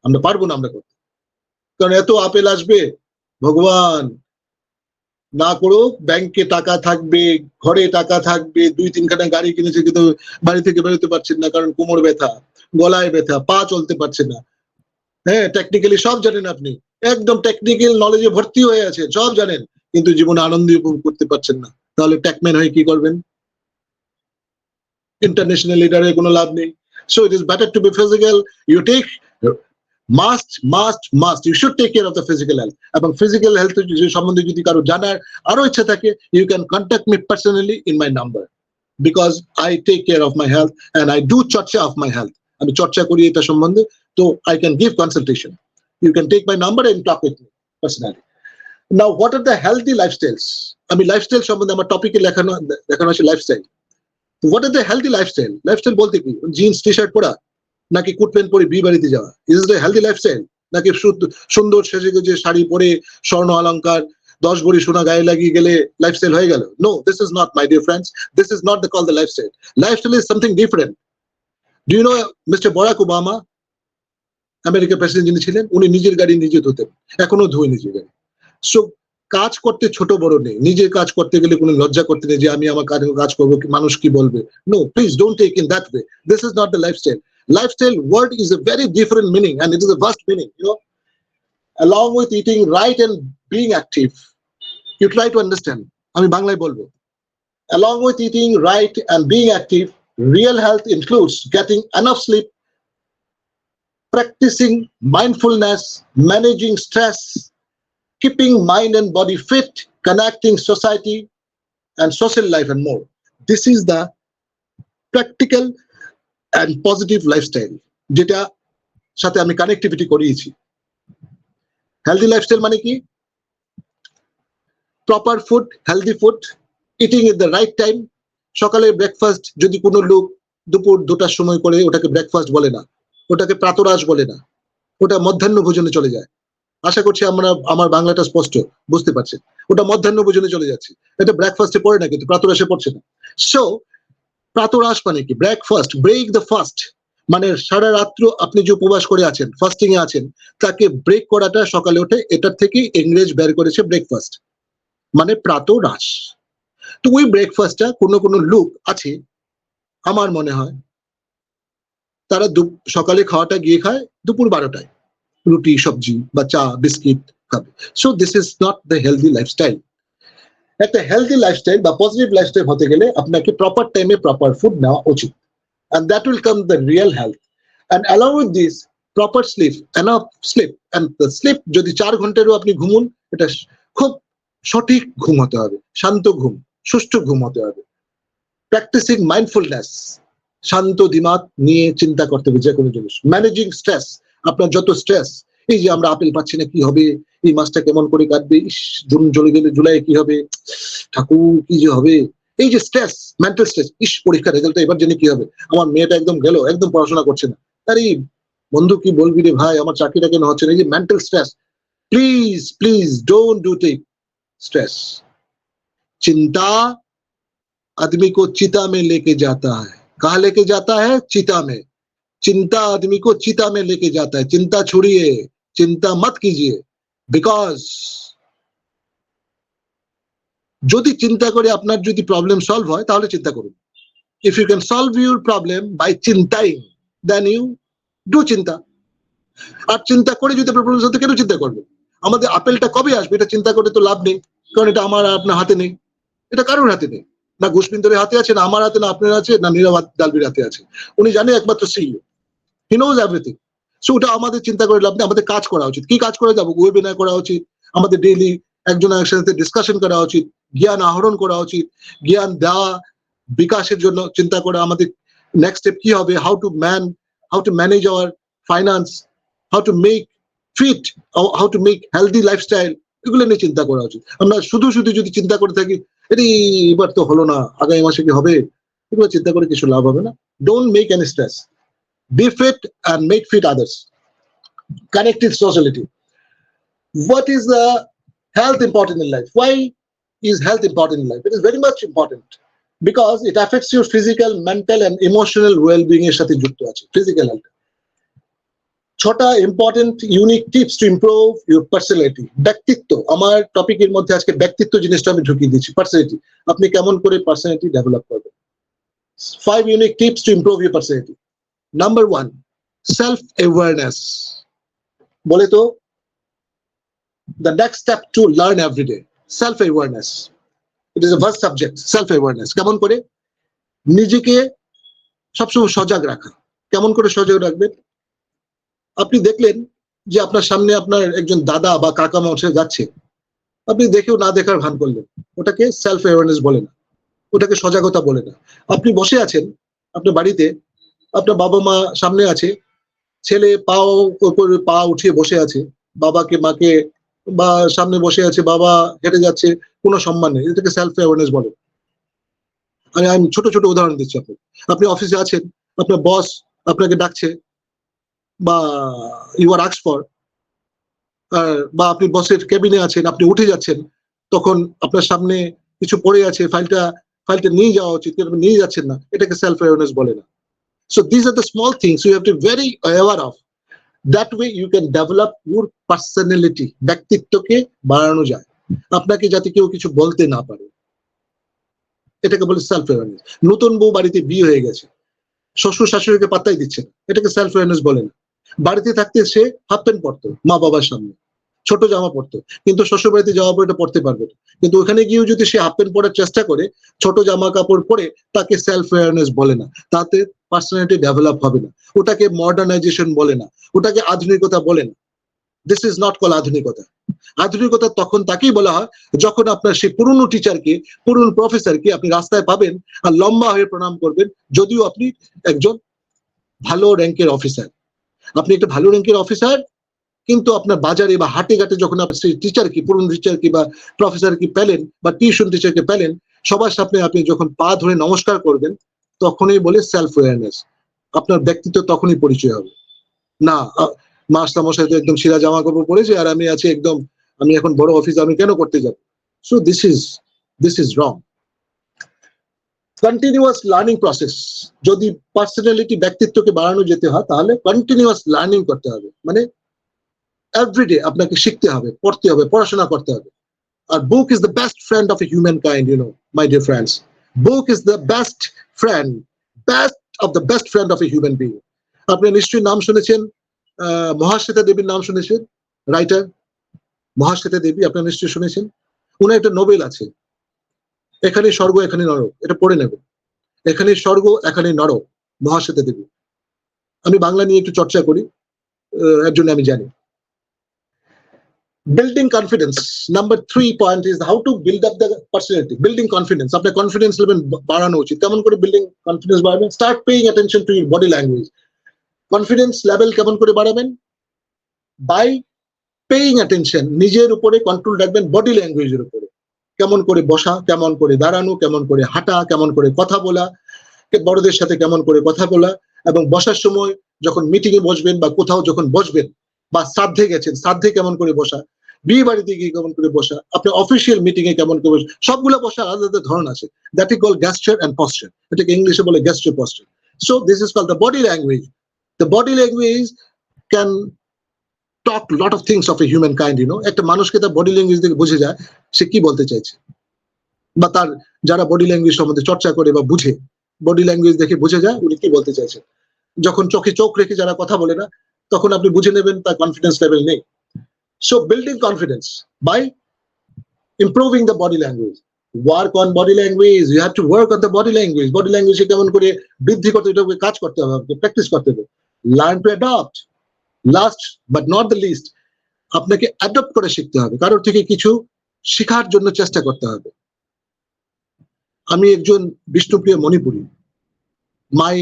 C: আমরা পারবো না আমরা করতে, কারণ এত আপেল আসবে, ভগবান না করুক, ব্যাংকে টাকা থাকবে, ঘরে টাকা থাকবে, 2-3খানা গাড়ি কিনেছে, কিন্তু বাড়ি থেকে বেরোতে পারছেন না, কারণ কোমর ব্যথা, গলায় ব্যথা, পা চলতে পারছে না। হ্যাঁ, টেকনিক্যালি সব জানেন, আপনি একদম টেকনিক্যাল নলেজে ভর্তি হয়ে আছে, সব জানেন, কিন্তু জীবনে আনন্দ উপভোগ করতে পারছেন না। তাহলে ট্যাকম্যান হয়ে কি করবেন? ইন্টারন্যাশনাল লিডারের কোনো লাভ নেই। So it is better to be physical. You take must you should take care of the physical health. এবং ফিজিক্যাল হেলথ সম্বন্ধে যদি কারো জানার আরো ইচ্ছা থাকে, you can contact me personally in my number, because I take care of my health and I do চর্চা of my health. আমি চর্চা করি এটা সম্বন্ধে, তো I can give consultation. You can take my number and talk with me personally. Now, what are the healthy lifestyles? আমি lifestyle সম্বন্ধে আমার টপিকে দেখানো আছে lifestyle. What are the healthy lifestyle? Lifestyle বলতে কি? জিন্স টি শার্ট পরা, নাকি কোট প্যান্ট পরে বিয়ে বাড়িতে যাওয়া? Is it a healthy lifestyle? নাকি সুন্দর সেজে গুজে শাড়ি পরে স্বর্ণ অলংকার 10 ভরি সোনা গায়ে লাগিয়ে গেলে লাইফস্টাইল হয়ে গেল? No, this is not, my dear friends. This is not called the lifestyle. Lifestyle is something different. Do you know Mr. Barack Obama, আমেরিকার প্রেসিডেন্ট যিনি ছিলেন, উনি নিজের গাড়ি নিজে ধুতেন, এখনো ধুয়ে নিজের গাড়ি। সো কাজ করতে ছোট বড় নেই, নিজের কাজ করতে গেলে কোনো লজ্জা করতে নেই যে আমি আমার কাজ করবো, মানুষ কি বলবে। No, please don't take in that way. This is not the lifestyle. Lifestyle word is a very different meaning, and it is a vast meaning, you know. Along with eating right and being active, you try to understand. আমি বাংলায় বলবো, along with eating right and being active, real health includes getting enough sleep, practicing mindfulness, managing stress, keeping mind and body fit, connecting society and social life, and more. This is the practical and positive lifestyle, যেটা সাথে আমি connectivity করিয়েছি। Healthy lifestyle মানে কি? Proper food, healthy food, eating at the right time. সকালে breakfast যদি কোনো লোক দুপুর 2টার সময় করে, ওটাকে ব্রেকফাস্ট বলে না, ওটাকে প্রাতরাশ বলে না, ওটা মধ্যাহ্ন ভোজনে চলে যায়। আশা করছি আমার বাংলাটা স্পষ্ট বুঝতে পারছেন। ওটা মধ্যাহ্ন ভোজনে চলে যাচ্ছে, এটা ব্রেকফাস্টে পড়ে না, কিন্তু প্রাতরাশে পড়ছে না। সো প্রাতরাশ মানে কি? ব্রেকফাস্ট, ব্রেক দ্য ফাস্ট, মানে সারা রাত্র আপনি যে উপবাস করে আছেন, ফাস্টিং এ আছেন, তাকে ব্রেক করাটা সকালে ওঠে, এটার থেকে ইংরেজ বের করেছে ব্রেকফাস্ট, মানে প্রাতরাশ। তো ওই ব্রেকফাস্টটা কোনো লোক আছে, আমার মনে হয় তারা সকালে খাওয়াটা গিয়ে খায় দুপুর 12টায়, রুটি সবজি বা চা বিস্কিট খাবে। So this is not the healthy lifestyle. একটা হেলদি লাইফস্টাইল বা পজিটিভ লাইফস্টাইল হতে গেলে আপনাকে প্রপার টাইমে প্রপার ফুড নেওয়া উচিত, and that will come the real health. And along with this, proper sleep, enough sleep, and the sleep যদি 4 ঘন্টারও আপনি ঘুমুন, এটা খুব সঠিক ঘুম হতে হবে, শান্ত ঘুম, সুষ্ঠু ঘুম হতে হবে। প্র্যাকটিসিং মাইন্ডফুলনেস, শান্ত দিমাগ নিয়ে চিন্তা করতে হবে যে কোনো জিনিস। ম্যানেজিং স্ট্রেস, আপনার যত স্ট্রেস, এই যে আমরা আপেল পাচ্ছি না, কি হবে, এই মাসটা কেমন করে কাটবে, জুন চলে গেলে জুলাই কি হবে, ঠাকুর কি যে হবে, এই যে স্ট্রেস, মেন্টাল স্ট্রেস, পরীক্ষার রেজাল্টটা এবার জেনে কি হবে, আমার মেয়েটা একদম গেল, একদম পড়াশোনা করছে না, আরে বন্ধু কি বলবি রে ভাই, আমার চাকরিটা কেন হচ্ছে না, এই যে mental stress, please please don't do take stress. चिंता आदमी को चिता में लेके जाता है। कहाँ लेके जाता है? चिता में। चिंता आदमी को चिता में लेके जाता है। चिंता छोड़िए, चिंता मत कीजिए, बिकॉज যদি চিন্তা করে আপনার যদি প্রবলেম সলভ হয় তাহলে চিন্তা করুন। If you can solve your problem by চিন্তাইং, দেন ইউ ডু চিন্তা। আর চিন্তা করে যদি প্রবলেম সলভ কেন চিন্তা করবে? আমাদের আপেলটা কবে আসবে এটা চিন্তা করে তো লাভ নেই, কারণ এটা আমার আপনার হাতে নেই, এটা কারোর হাতে নেই, না ঘুষপিন্দরের হাতে আছে, না আমার হাতে, না আপনার আছে, না নীরব ডালবির হাতে আছে। উনি জানে একমাত্র CEO, he knows everything. So ওটা আমাদের চিন্তা করে লাভ নেই, আমাদের কাজ করা উচিত। কি কাজ করে যাবো? ওয়েবিনার করা উচিত, আমাদের ডেইলি একজন একসাথে ডিসকাশন করা উচিত, জ্ঞান আহরণ করা উচিত, জ্ঞান দেওয়া বিকাশের জন্য চিন্তা করা, আমাদের নেক্সট স্টেপ কি হবে, how to manage our finance, how to make fit, how to make healthy lifestyle, এগুলো নিয়ে চিন্তা করা উচিত। আমরা শুধু শুধু যদি চিন্তা করে থাকি এবার তো হলো না, আগামী মাসে কি হবে, এগুলো চিন্তা করে কিছু লাভ হবে না। Don't make any stress, be fit and make fit others. Connected sociality. What is the health important in life? Why is health important in life? It is very much important because it affects your physical, mental and emotional well-being এর সাথে যুক্ত আছে physical health। 6টা important unique tips to improve your personality. ব্যক্তিত্ব, আমার টপিকের মধ্যে আজকে ব্যক্তিত্ব জিনিসটা আমি ঢুকিয়ে দিচ্ছি। পার্সোনালিটি, আপনি কেমন করে পার্সোনালিটি ডেভেলপ করবেন। 5 unique tips to improve your personality. Number 1, self-awareness. বলে তো, the next step to learn every day, self-awareness. It is a vast subject, self-awareness. কেমন করে নিজেকে সবসময় সজাগ রাখা। কেমন করে সজাগ রাখবেন? আপনি দেখলেন যে আপনার সামনে আপনার একজন দাদা বা কাকা মানুষ যাচ্ছে, আপনি দেখেও না দেখার ভান করলেন, ওটাকে self-awareness বলে না, ওটাকে সজাগতা বলে না। আপনি বসে আছেন আপনার বাড়িতে, আপনার বাবা মা সামনে আছে, ছেলে পাও উপরে পা উঠিয়ে বসে আছে, বাবাকে মাকে বা সামনে বসে আছে, বাবা হেঁটে যাচ্ছে, কোনো সম্মান নেই, এটাকে সেলফ অ্যাওয়ারনেস বলে। আমি ছোট ছোট উদাহরণ দিচ্ছি। আপনি অফিসে আছেন, আপনার বস আপনাকে ডাকছে বা ইউ আর আস্কড ফর, বা আপনি বসের কেবিনে আছেন, আপনি উঠে যাচ্ছেন, তখন আপনার সামনে কিছু পড়ে আছে, ফাইলটা নিয়ে যাওয়া উচিত, আপনি নিয়ে যাচ্ছেন না, এটাকে সেলফ অ্যাওয়ারনেস বলে না। So these are the small things you have to be very aware of. That way you can develop your personality. ব্যক্তিত্বকে বাড়ানো যায়, আপনাকে যাতে কেউ কিছু বলতে না পারে, এটাকে বলে সেলফ অ্যাওয়ারনেস। নতুন বউ বাড়িতে বিয়ে হয়ে গেছে, শ্বশুর শাশুড়িকে পাত্তাই দিচ্ছে না, এটাকে সেলফ অ্যাওয়ারনেস বলে না। বাড়িতে থাকতে সে হাফ প্যান্ট পরতো মা বাবার সামনে, ছোট জামা পরতো, কিন্তু শ্বশুর বাড়িতে যাওয়ার পর এটা পড়তে পারবে না। কিন্তু ওখানে গিয়েও যদি সে হাফ প্যান্ট পরার চেষ্টা করে, ছোট জামা কাপড় পরে, তাকে সেলফ অ্যাওয়ারনেস বলে না, তাতে পার্সোনালিটি ডেভেলপ হবে না, ওটাকে মডার্নাইজেশন বলে না, ওটাকে আধুনিকতা বলে না। দিস ইজ নট কল আধুনিকতা। আধুনিকতা তখন তাকেই বলা হয় যখন আপনার সেই পুরনো টিচারকে, পুরনো প্রফেসরকে আপনি রাস্তায় পাবেন আর লম্বা হয়ে প্রণাম করবেন, যদিও আপনি একজন ভালো র্যাঙ্কের অফিসার। আপনি একটা ভালো র্যাঙ্কের অফিসার, কিন্তু আপনার বাজারে বা হাটে ঘাটে যখন আপনি সেই টিচারকে, পুরনো টিচারকে বা প্রফেসরকে পেলেন বা টিউশন টিচারকে পেলেন, সবার সামনে আপনি যখন পা ধরে নমস্কার করবেন, তখনই বলে সেলফ অ্যাওয়ারনেস। আপনার ব্যক্তিত্ব তখনই পরিচয় হবে না মাস্টার মশাই তো একদম সিরা জামা কাপড় পরেছে আর আমি আছি একদম, আমি এখন বড় অফিসার, আমি কেন করতে যাব? So this is wrong. Continuous learning process. যদি পার্সোনালিটি, ব্যক্তিত্বকে বাড়ানো যেতে হয়, তাহলে কন্টিনিউয়াস লার্নিং করতে হবে, মানে এভরিডে আপনাকে শিখতে হবে, পড়তে হবে, পড়াশোনা করতে হবে। আর book is the best friend of a human kind, you know my dear friends. Book is the best friend, best of the best friend of a human being. আপনি নিশ্চয়ই নাম শুনেছেন, মহাশ্বেতা দেবীর নাম শুনেছেন, রাইটার মহাশ্বেতা দেবী, আপনারা নিশ্চয়ই শুনেছেন। উনার একটা নোবেল আছে, এখানে স্বর্গ এখানে নরক, এটা পড়ে নেবেন। এখানে স্বর্গ এখানে নরক, মহাশ্বেতা দেবী। আমি বাংলা নিয়ে একটু চর্চা করি, এর জন্য আমি জানি। Building confidence. Number 3 point is how to build up the personality. Building confidence. আপনার confidence level বাড়ানো উচিত। কেমন করে building confidence বাড়াবেন? Start paying attention to your body language. Confidence level কেমন করে বাড়াবেন? By paying attention, নিজের উপরে কন্ট্রোল রাখবেন, বডি ল্যাঙ্গুয়েজের উপরে। কেমন করে বসা, কেমন করে দাঁড়ানো, কেমন করে হাঁটা, কেমন করে কথা বলা, বড়দের সাথে কেমন করে কথা বলা, এবং বসার সময় যখন মিটিং এ বসবেন বা কোথাও যখন বসবেন, বা শ্রাদ্ধে গেছেন, শ্রাদ্ধে কেমন করে বসা, বিয়ে বাড়িতে গিয়ে কেমন করে বসা, আপনার অফিসিয়াল মিটিং এ কেমন করে বসা, সবগুলো বসা আলাদা আলাদা ধরন আছে। That is called gesture and posture. এটাকে ইংলিশে বলে gesture posture. So this is called the body language. The body language can talk lot of things of a human kind, একটা মানুষকে তার বডি ল্যাঙ্গুয়েজ দেখে বোঝা যায় সে কি বলতে চাইছে, বা তার যারা বডি ল্যাঙ্গুয়েজ সম্বন্ধে চর্চা করে বা বুঝে, বডি ল্যাঙ্গুয়েজ দেখে বোঝা যায় উনি কি বলতে চাইছেন। যখন চোখে চোখ রেখে যারা কথা বলে না, তখন আপনি বুঝে নেবেন তার কনফিডেন্স লেভেল নেই। So building confidence by improving the body language. Work on body language, you have to work on the body language. Body language কেমন করে বৃদ্ধি করতে হবে, কাজ করতে হবে, প্র্যাকটিস করতে হবে। Learn to adopt. Last but not the least, আপনাকে অ্যাডপ্ট করে শিখতে হবে, কারোর থেকে কিছু শেখার জন্য চেষ্টা করতে হবে। আমি একজন বিষ্ণুপ্রিয় মণিপুরী। মাই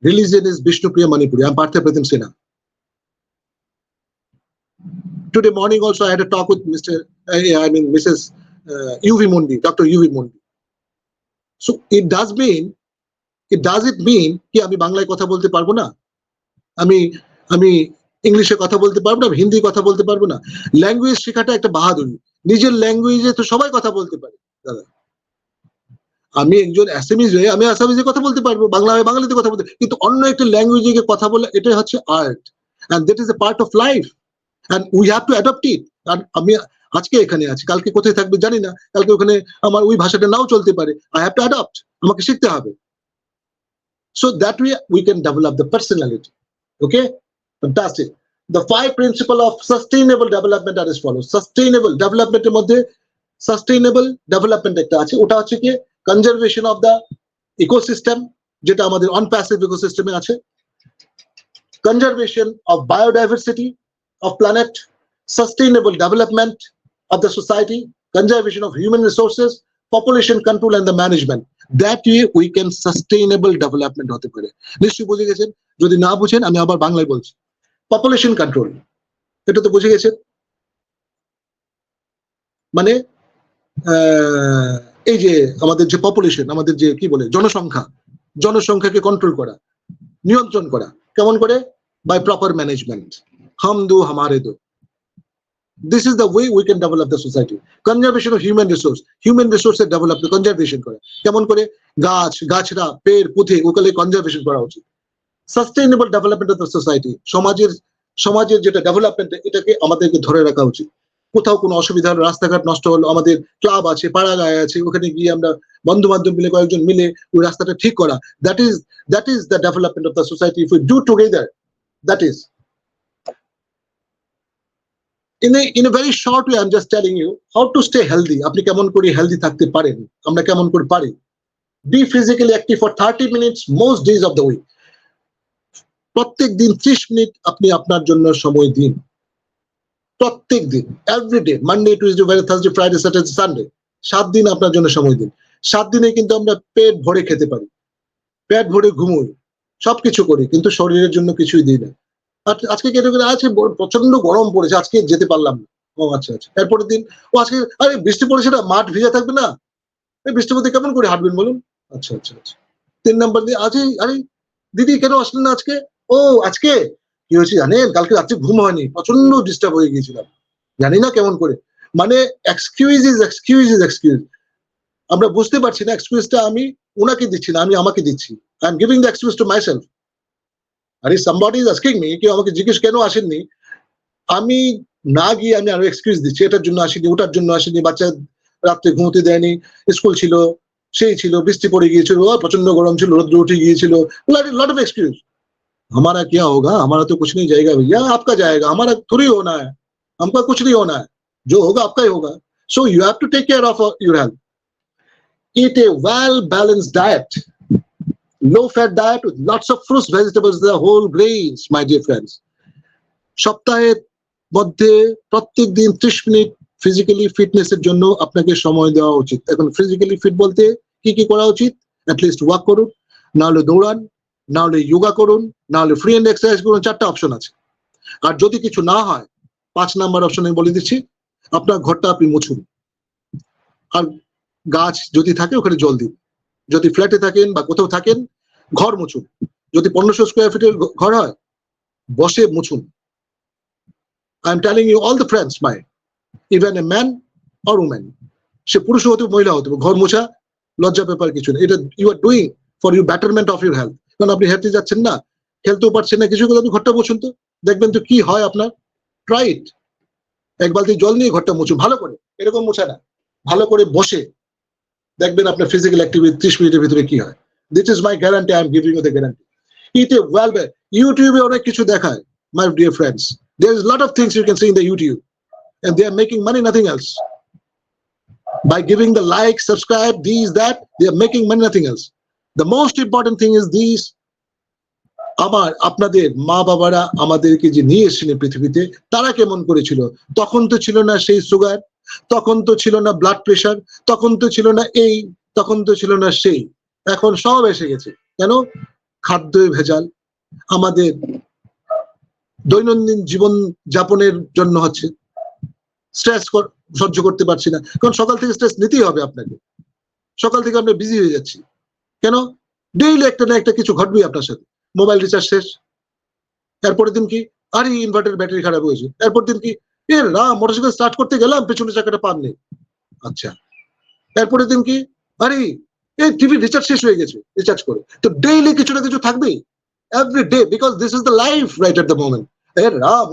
C: religion is Vishnupriya Manipuri. I'm Partha Pratim Sinha. Today morning also I had a talk with Mrs. UV Mundi, Dr. UV Mundi. So it does it mean কি আমি বাংলায় কথা বলতে পারবো না, আমি ইংলিশে কথা বলতে পারবো না, হিন্দি কথা বলতে পারবো না? ল্যাঙ্গুয়েজ শেখাটা একটা বাহাদুরি। নিজের ল্যাঙ্গুয়েজে তো সবাই কথা বলতে পারে দাদা। আমি একজন অ্যাসামিজ হয়ে আমি আসামিজে কথা বলতে পারবো, বাংলা হয়ে বাঙালিতে কথা বলতে, কিন্তু অন্য একটা ল্যাঙ্গুয়েজে গিয়ে কথা বলে এটা হচ্ছে art, and that is a part of life, and we have to adopt it. আর আমি আজকে এখানে আছি, কালকে কোথায় থাকবে জানি না, কালকে ওখানে আমার ওই ভাষাটা নাও চলতে পারে। আই হ্যাভ টু অ্যাডপ্ট, আমাকে শিখতে হবে। So that way we can develop the personality. Okay, fantastic. The 5 principle of sustainable development are as follows. Sustainable ডেভেলপমেন্টের মধ্যে সাস্টেইনেবল ডেভেলপমেন্ট একটা আছে, ওটা হচ্ছে কি কনজারভেশন অফ দ্য ইকোসিস্টেম, যেটা আমাদের অনপ্যাসিভ ইকোসিস্টেমে আছে, conservation of biodiversity of planet, sustainable development of the society, conservation of human resources, population control and the management. That way we can sustainable development হতে পারে। নিশ্চয়ই বুঝে গেছেন, যদি না বুঝেন আমি আবার বাংলায় বলছি। পপুলেশন কন্ট্রোল, এটা তো বুঝে গেছেন, মানে এই যে আমাদের যে পপুলেশন, আমাদের যে কি বলে জনসংখ্যাকে কন্ট্রোল করা, নিয়ন্ত্রণ করা, কেমন করে? By proper management. হাম দো হামারে দো, this is the way we can develop the society. Conservation of human রিসোর্সের ডেভেলপ, কনজারভেশন করা, কেমন করে? গাছরা পেড় পুঁথে ওগুলো কনজারভেশন করা উচিত। Sustainable development of the society, সমাজের যেটা ডেভেলপমেন্ট, এটাকে আমাদেরকে ধরে রাখা উচিত। কোথাও কোনো অসুবিধা হলো, রাস্তাঘাট নষ্ট হলো, আমাদের ক্লাব আছে, পাড়া গায়ে আছে, ওখানে গিয়ে আমরা বন্ধু বান্ধব মিলে কয়েকজন মিলে ওই রাস্তাটা ঠিক করা। That is the development of the society. If we do together, that is in a very short way. I'm just telling you how to stay healthy. আপনি কেমন করে হেলদি থাকতে পারেন, আমরা কেমন করে পারি। Be physically active for 30 minutes most days of the week. প্রত্যেক দিন 30 মিনিট আপনি আপনার জন্য সময় দিন, প্রত্যেক দিন, everyday, Monday Tuesday Wednesday Thursday Friday Saturday Sunday, 7 দিন আপনার জন্য সময় দিন। 7 দিনে কিন্তু আমরা পেট ভরে খেতে পারি, পেট ভরে ঘুমোই, সবকিছু করি, কিন্তু শরীরের জন্য কিছুই দিই না। আজকে কেটে গেলে আছে প্রচন্ড গরম পড়েছে, আজকে যেতে পারলাম না। ও আচ্ছা, এরপরের দিন ও আজকে আরে বৃষ্টি পড়েছে না, মাঠ ভিজা থাকবে না, এই বৃষ্টির মধ্যে কেমন করে হাঁটবেন বলুন? আচ্ছা। 3 নম্বর দিন আজকে আরে দিদি কেন আসলেন না আজকে? ও আজকে কি হয়েছে জানেন, কালকে রাত্রে ঘুম হয়নি, প্রচন্ড ডিস্টার্ব হয়ে গিয়েছিলাম, জানি না কেমন করে। মানে এক্সকিউজ। আমরা বুঝতে পারছি না এক্সকিউজটা আমি ওনাকে দিচ্ছি না, আমি আমাকে দিচ্ছি। I am giving the excuse to myself. আরে somebody is asking me, কেউ আমাকে জিজ্ঞেস কেন আসেননি, আমি না গিয়ে আমি আরো এক্সকিউজ দিচ্ছি, এটার জন্য আসেনি, ওটার জন্য আসেনি, বাচ্চা রাত্রে ঘুমোতে দেয়নি, স্কুল ছিল, সেই ছিল, বৃষ্টি পড়ে গিয়েছিল, প্রচন্ড গরম ছিল, রোদ্র উঠে গিয়েছিল, लॉट ऑफ एक्सक्यूज। हमारा क्या होगा, हमारा तो कुछ नहीं जाएगा भैया, आपका जाएगा, हमारा थोड़ी होना है, हमका कुछ नहीं होना है, जो होगा आपका ही होगा। So you have to take care of your health. Eat a well balanced diet, low fat diet with lots of fruits, vegetables, the whole grains, my dear friends. সপ্তাহের মধ্যে প্রত্যেক দিন 30 মিনিট ফিজিক্যালি ফিটনেসের জন্য আপনাকে সময় দেওয়া উচিত। এখন ফিজিক্যালি ফিট বলতে কি করা উচিত? অ্যাটলিস্ট ওয়াক করুন, না হলে দৌড়ান, না হলে যোগা করুন, না হলে ফ্রি হ্যান্ড এক্সারসাইজ করুন। 4টা অপশন আছে। আর যদি কিছু না হয়, 5 নাম্বার অপশন আমি বলে দিচ্ছি, আপনার ঘরটা আপনি মুছুন, আর গাছ যদি থাকে ওখানে জল দিন। যদি ফ্ল্যাটে থাকেন বা কোথাও থাকেন, ঘর মুছুন। যদি 1500 স্কোয়ার ফিটের ঘর হয়, বসে মুছুন। I am telling you all the friends, my even a man or woman, সে পুরুষ হতে মহিলা হতে ঘর মোছা লজ্জা ব্যাপার কিছু না। এটা you are doing for you betterment of your health. কারণ আপনি হেলথে যাচ্ছেন না, খেলতেও পারছেন না, কিছু করে আপনি ঘরটা মুছুন তো, দেখবেন তো কি হয় আপনার। Try it. এক বালতি জল নিয়ে ঘরটা মুছুন ভালো করে, এরকম মোছা না, ভালো করে বসে দেখবেন আপনার ফিজিক্যাল অ্যাক্টিভিটি 30 মিনিটের ভিতরে কি হয়। This is my guarantee, I am giving you the guarantee. It a well, ইউটিউবে অনেক কিছু দেখায় my dear friends, there is a lot of things you can see in the YouTube and they are making money, nothing else. By giving the like, subscribe, these, that, they are making money, nothing else. The most important thing is these, আমার আপনাদের মা বাবারা আমাদেরকে যে নিয়ে এসেছিলেন পৃথিবীতে, তারা কেমন করেছিল? তখন তো ছিল না সেই সুগার, তখন তো ছিল না ব্লাড প্রেশার, তখন তো ছিল না এই, তখন তো ছিল না সেই। এখন সব এসে গেছে। কেন? খাদ্যে ভেজাল, আমাদের দৈনন্দিন জীবন যাপনের জন্য হচ্ছে। স্ট্রেস সহ্য করতে পারছি না, কারণ সকাল থেকে স্ট্রেস নিতেই হবে আপনাকে। সকাল থেকে আমরা বিজি হয়ে যাচ্ছি। কেন? ডেইলি একটা না একটা কিছু ঘটবে আপনার সাথে। মোবাইল রিচার্জ শেষ, এরপরের দিন কি, আরে ইনভার্টার ব্যাটারি খারাপ হয়েছে, এরপর দিন কি, মোটরসাইকেল স্টার্ট করতে গেলাম পেছনের চাকাটা পান নেই, আচ্ছা, এরপরের দিন কি, আরে এই টিভি রিচার্জ শেষ হয়ে গেছে, রিচার্জ করে। তো ডেইলি কিছু না কিছু থাকবেই, every day, because this is the life right at the moment.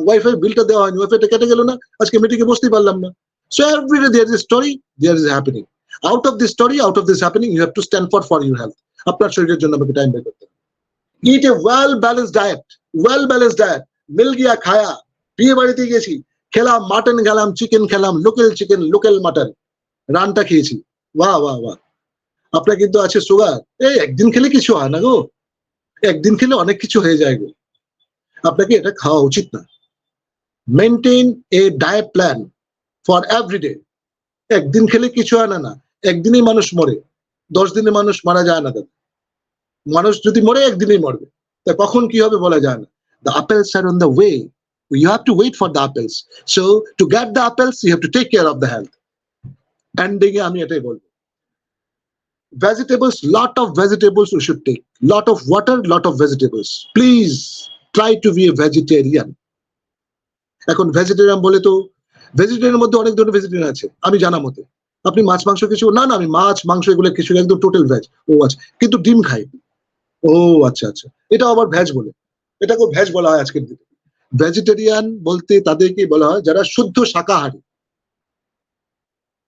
C: Wifi বিলটা দেওয়া হয়নি, ওয়াইফাইটা কেটে গেল না, আজকে মিটিংয়ে বসতেই পারলাম না। So every day there is a story, there is happening. Out of this story, out of this happening, you have to stand for your health. আপনার শরীরের জন্য আমাকে টাইম বের করতে হবে। Eat a well balanced diet, well balanced diet. মিল গিয়া খায়া, বিয়ে বাড়িতে গেছি, খেলাম মাটন, খেলাম চিকেন, খেলাম লোকাল চিকেন, লোকাল মাটন, রানটা খেয়েছি, বাহ বাহ বাহ। আপনার কিন্তু আছে সুগার, এই একদিন খেলে কিছু হয় না গো, একদিন খেলে অনেক কিছু হয়ে যায় গো। আপনাকে এটা খাওয়া উচিত না। Maintain a diet plan for everyday. একদিন খেলে কিছু হয় না, একদিনেই মানুষ মরে, 10 দিনে মানুষ মারা যায় না। দাদা, মানুষ যদি মরে একদিনেই মরবে, তা কখন কি হবে বলা যায় না। The apples are on the way. You have to wait for the apples. So to get the apples, you have to take care of the health. Ending আমি এটাই বলবো। Vegetables, lot of vegetables we should take. Lot of water, lot of vegetables. Please try to be a vegetarian. এখন vegetarian বলে তো, ভেজিটেরিয়ানের মধ্যে অনেক ধরনের vegetarian আছে আমি জানা মতে। আপনি মাছ মাংস কিছু না, আমি মাছ মাংস এগুলো কিছু একদম টোটাল ভেজ। ও আচ্ছা, কিন্তু ডিম খাই। ও আচ্ছা আচ্ছা, এটা আবার ভেজ বলে, এটাকেও ভেজ বলা হয় আজকের দিনে। ভেজিটেরিয়ান বলতে তাদেরকে বলা হয় যারা শুদ্ধ শাকাহারী।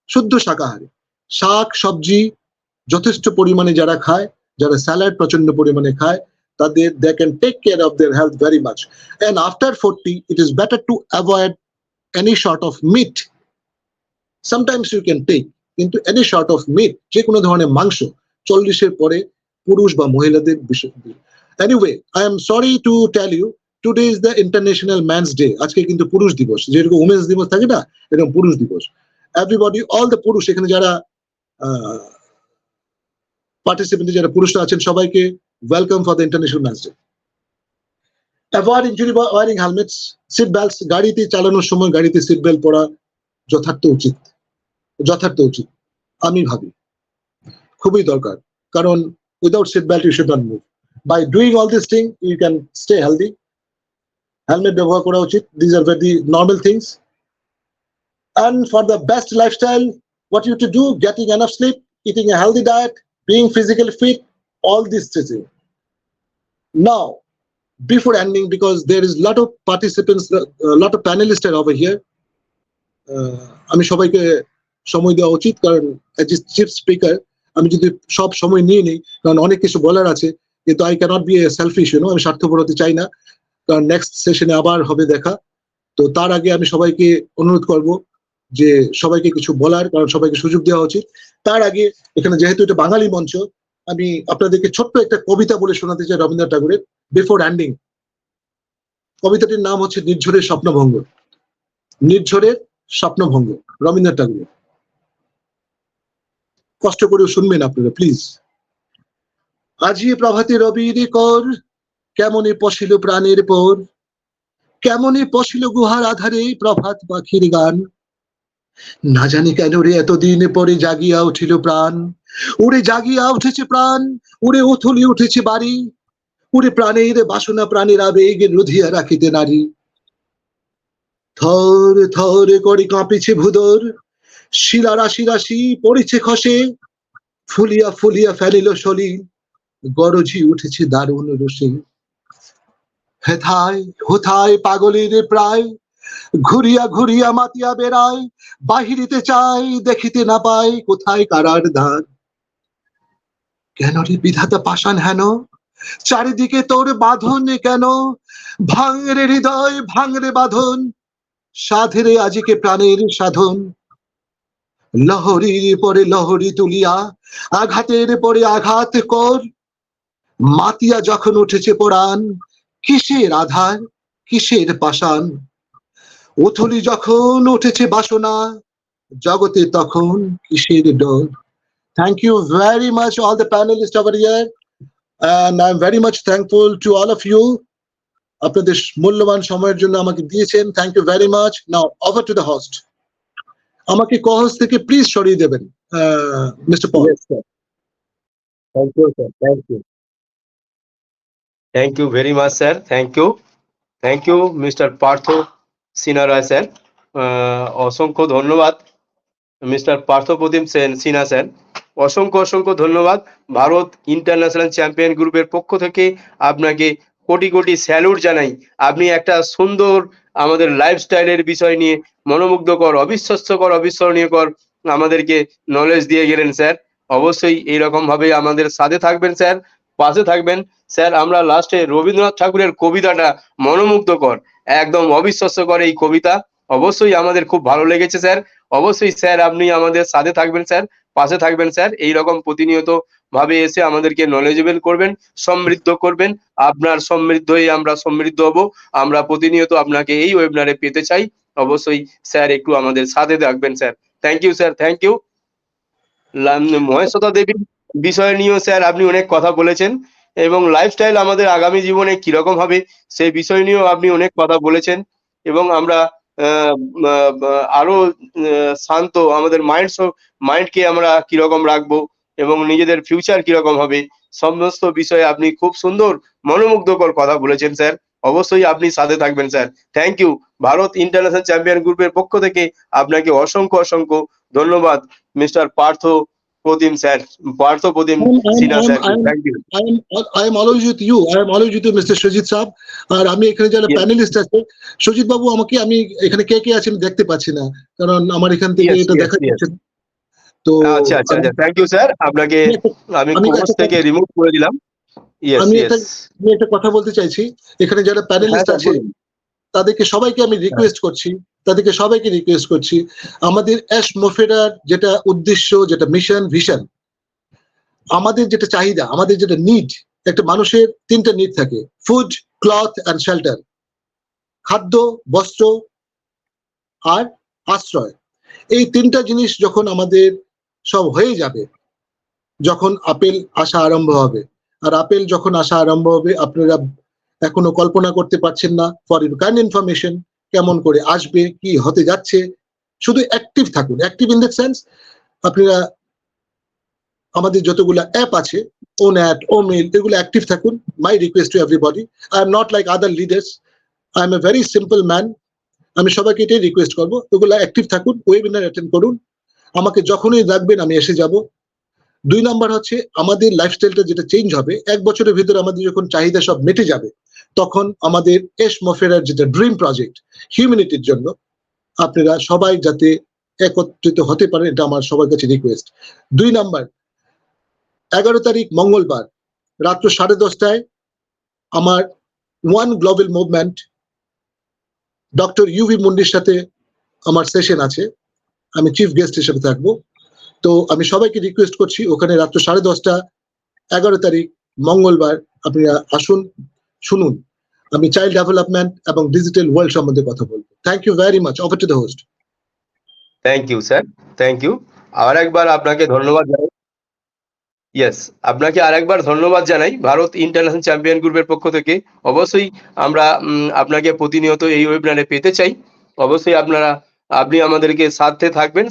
C: শুদ্ধ শাকাহারী, শাক সবজি যথেষ্ট পরিমাণে যারা খায়, যারা স্যালাড প্রচন্ড পরিমাণে খায়, তাদের they can take care of their health very much. And after 40, it is better to avoid any sort of meat. Sometimes you can take, কিন্তু any sort of meat, যে কোনো ধরনের মাংস 40-এর পরে পুরুষ বা মহিলাদের বিষয়। Anyway, I am sorry to tell you, today is the International Men's Day. আজকে কিন্তু পুরুষ দিবস, যেরকম উমেন্স দিবস থাকে না, এরকম পুরুষ দিবস। Everybody, all the পুরুষ এখানে যারা পার্টিসিপেন্ট, যারা পুরুষরা আছেন, সবাইকে welcome for the international men's day. Avoid injury by wearing helmets, seat belts. গাড়িতে চালানোর সময় গাড়িতে সিট বেল্ট পরা যথার্থ উচিত, যথার্থ উচিত আমি ভাবি, খুবই দরকার। কারণ without seat belt you should not move. By doing all this thing you can stay healthy. Helmet ব্যবহার করা উচিত। This are very normal things. And for the best lifestyle, what you have to do, getting enough sleep, eating a healthy diet, being physically fit, all these things. Now, before ending, because there is a lot of participants, a lot of panelists are over here, আমি সবাইকে সময় দেওয়া উচিত, কারণ as a chief speaker আমি যদি সব সময় নিয়ে নিই, কারণ অনেক কিছু বলার আছে, কিন্তু I cannot be a selfish, আমি স্বার্থপর হতে চাই না, কারণ নেক্সট সেশনে আবার হবে দেখা। তো তার আগে আমি সবাইকে অনুরোধ করব যে সবাইকে কিছু বলার, কারণ সবাইকে সুযোগ দেওয়া উচিত। তার আগে এখানে যেহেতু এটা বাঙালি মঞ্চ, আমি আপনাদেরকে ছোট্ট একটা কবিতা বলে শোনাতে চাই রবীন্দ্রনাথ ঠাকুরের, বিফোর এন্ডিং। কবিতাটির নাম হচ্ছে নির্ঝরের স্বপ্নভঙ্গ। নির্ঝরের স্বপ্নভঙ্গ, রবীন্দ্রনাথ ঠাকুরের। কষ্ট করে শুনবেন আপনারা প্লিজ। আজি প্রভাতে রবির কর, কেমনে পশিল প্রাণের পর, কেমনে পশিল গুহার আধারে প্রভাত পাখির গান। না জানি কেন রে এতদিন পরে জাগিয়া উঠিল প্রাণ, উড়ে জাগিয়া উঠেছে প্রাণ, উড়ে উথলি উঠেছে বাড়ি, পুরে প্রাণের বাসনা প্রাণের আবেগ রুধিয়া রাখিতে নারী। থর থর করে কাঁপিছে ভুদর, শিলা রাশি রাশি পড়েছে খসে, ফুলিয়া ফুলিয়া ফেলিল সলিল, গরজি উঠেছে দারুণ রসে। হেথায় হোথায় পাগলের প্রায়, ঘুরিয়া ঘুরিয়া মাতিয়া বেড়ায়, বাহিরিতে চাই দেখিতে না পাই কোথায় কারার দ্বার। কেন রে বিধাতা পাষাণ হেন, চারিদিকে তোর বাঁধন কেন, ভাঙরে হৃদয় ভাঙরে বাঁধন, সাধেরে আজিকে প্রাণের সাধন। লহরীর পরে লহরী তুলিয়া আঘাতের পরে আঘাত কর, মাতিয়া যখন উঠেছে পরাণ, কিসের আধার কিসের পাষাণ। উথলি যখন উঠেছে বাসনা, জগতে তখন কিসের ডর। Thank you very much all the panelists over here, and I'm very much thankful to all of you. আপনাদের মূল্যবান সময়ের জন্য আমাকে দিয়েছেন, thank you very much. Now over to the host. আমাকে কো-হোস্ট থেকে প্লিজ সরিয়ে দেবেন mister Pal.
A: Thank you sir, thank you very much sir, thank you mister Partha Sinha Roy sir. অসংখ্য ধন্যবাদ মিস্টার পার্থ প্রতিম সিনহা স্যার, অসংখ্য ধন্যবাদ। ভারত ইন্টারন্যাশনাল চ্যাম্পিয়ন গ্রুপের পক্ষ থেকে আপনাকে কোটি কোটি স্যালুট জানাই। আপনি একটা সুন্দর আমাদের লাইফস্টাইলের বিষয় নিয়ে মনোমুগ্ধকর অবিস্মরণীয়কর আমাদেরকে নলেজ দিয়ে গেলেন স্যার। অবশ্যই এইরকম ভাবে আমাদের সাথে থাকবেন স্যার, পাশে থাকবেন স্যার। আমরা লাস্টে রবীন্দ্রনাথ ঠাকুরের কবিতাটা মনোমুগ্ধকর, একদম অবিশ্বাস্যকর এই কবিতা, অবশ্যই আমাদের খুব ভালো লেগেছে স্যার। অবশ্যই স্যার আপনি আমাদের সাথে থাকবেন স্যার, পাশে থাকবেন স্যার। এইরকম প্রতিনিয়ত ভাবে এসে আমাদেরকে নলেজেবল করবেন, সমৃদ্ধ করবেন। আপনার সমৃদ্ধই আমরা সমৃদ্ধ হব। আমরা প্রতিনিয়ত আপনাকে এই ওয়েবিনারে পেতে চাই। অবশ্যই স্যার একটু আমাদের সাথে থাকবেন sir. Thank you sir, thank you. Mahasweta দেবীর বিষয় নিয়েও স্যার আপনি অনেক কথা বলেছেন, এবং লাইফস্টাইল আমাদের আগামী জীবনে কিরকম হবে সেই বিষয় নিয়েও আপনি অনেক কথা বলেছেন। এবং আমরা আরো শান্ত আমাদের মাইন্ডকে আমরা কিরকম রাখবো এবং নিজেদের ফিউচার কিরকম হবে, সমস্ত বিষয়ে আপনি খুব সুন্দর মনোমুগ্ধকর কথা বলেছেন স্যার। অবশ্যই আপনি সাথে থাকবেন sir. Thank you. Bharat international champion গ্রুপের পক্ষ থেকে আপনাকে অসংখ্য ধন্যবাদ mister Partha Pratim Sinha sir. Thank you.
C: I am always with you. I am always with you, Mr. Sajid সাহেব। আর আমি এখানে যারা প্যানেলিস্ট আছে, সজিত বাবু আমাকে, আমি এখানে কে কে আছে আমি দেখতে পাচ্ছি না, কারণ আমার এখান থেকে এটা দেখা যাচ্ছে না। তো
A: আচ্ছা, থ্যাংক ইউ স্যার। আপনাকে আমি কোর্স থেকে রিমুভ করে দিলাম।
C: আমি একটা কথা বলতে চাইছি, এখানে যারা প্যানেলিস্ট আছে তাদেরকে সবাইকে আমি রিকোয়েস্ট করছি, আমাদের অ্যাশ মোফেরার যেটা উদ্দেশ্য, যেটা মিশন, ভিশন, আমাদের যেটা চাহিদা, আমাদের যেটা নিড, একটা মানুষের তিনটা নিড থাকে, ফুড, ক্লথ অ্যান্ড শেল্টার। খাদ্য, বস্ত্র আর আশ্রয়। এই তিনটা জিনিস যখন আমাদের সব হয়ে যাবে, যখন আপেল আসা আরম্ভ হবে, আর আপেল যখন আসা আরম্ভ হবে আপনারা এখনো কল্পনা করতে পারছেন না। ফর ইউর কাইন্ড ইনফরমেশন, কেমন করে আসবে, কি হতে যাচ্ছে, শুধু অ্যাক্টিভ থাকুন। অ্যাক্টিভ ইন দ্য সেন্স, আপনারা আমাদের যতগুলো অ্যাপ আছে, ওন্যাট, ওমেল, এগুলো অ্যাক্টিভ থাকুন। মাই request to everybody, I am not like other leaders, I M a very simple man. আমি সবাইকে এটাই রিকোয়েস্ট করবো, ওগুলো অ্যাক্টিভ থাকুন, ওয়েবিনার অ্যাটেন্ড করুন, আমাকে যখনই ডাকবেন আমি এসে যাব। 2 নাম্বার হচ্ছে আমাদের লাইফস্টাইলটা যেটা চেঞ্জ হবে, 1 বছরের ভিতরে আমাদের যখন চাহিদা সব মিটে যাবে, তখন আমাদের এশ মফেরার যেটা ড্রিম প্রজেক্ট হিউম্যানিটির জন্য, আপনারা সবাই যাতে একত্রিত হতে পারেন, এটা আমার সবার কাছে রিকোয়েস্ট। 2 নাম্বার, 11 তারিখ মঙ্গলবার রাত্র 10:30টায় আমার one global movement doctor UV মুন্ডির সাথে আমার সেশন আছে, আমি চিফ গেস্ট হিসেবে থাকবো। তো আমি সবাইকে রিকোয়েস্ট করছি, ওখানে রাত্র 10:30 11 তারিখ মঙ্গলবার আপনারা আসুন, শুনুন। আমি চাইল্ড ডেভেলপমেন্ট এবং ডিজিটাল ওয়ার্ল্ড সম্বন্ধে কথা বলবো। Thank you very much. Over to the host.
A: Thank you sir, thank you. আরেকবার আপনাকে ধন্যবাদ জানাই। আপনাকে আরেকবার ধন্যবাদ জানাই ভারত ইন্টারন্যাশনাল চ্যাম্পিয়ন গ্রুপের পক্ষ থেকে। অবশ্যই আমরা আপনাকে প্রতিনিয়ত এই ওয়েবিনারে পেতে চাই। অবশ্যই আপনি আমাদেরকে সাথে থাকবেন,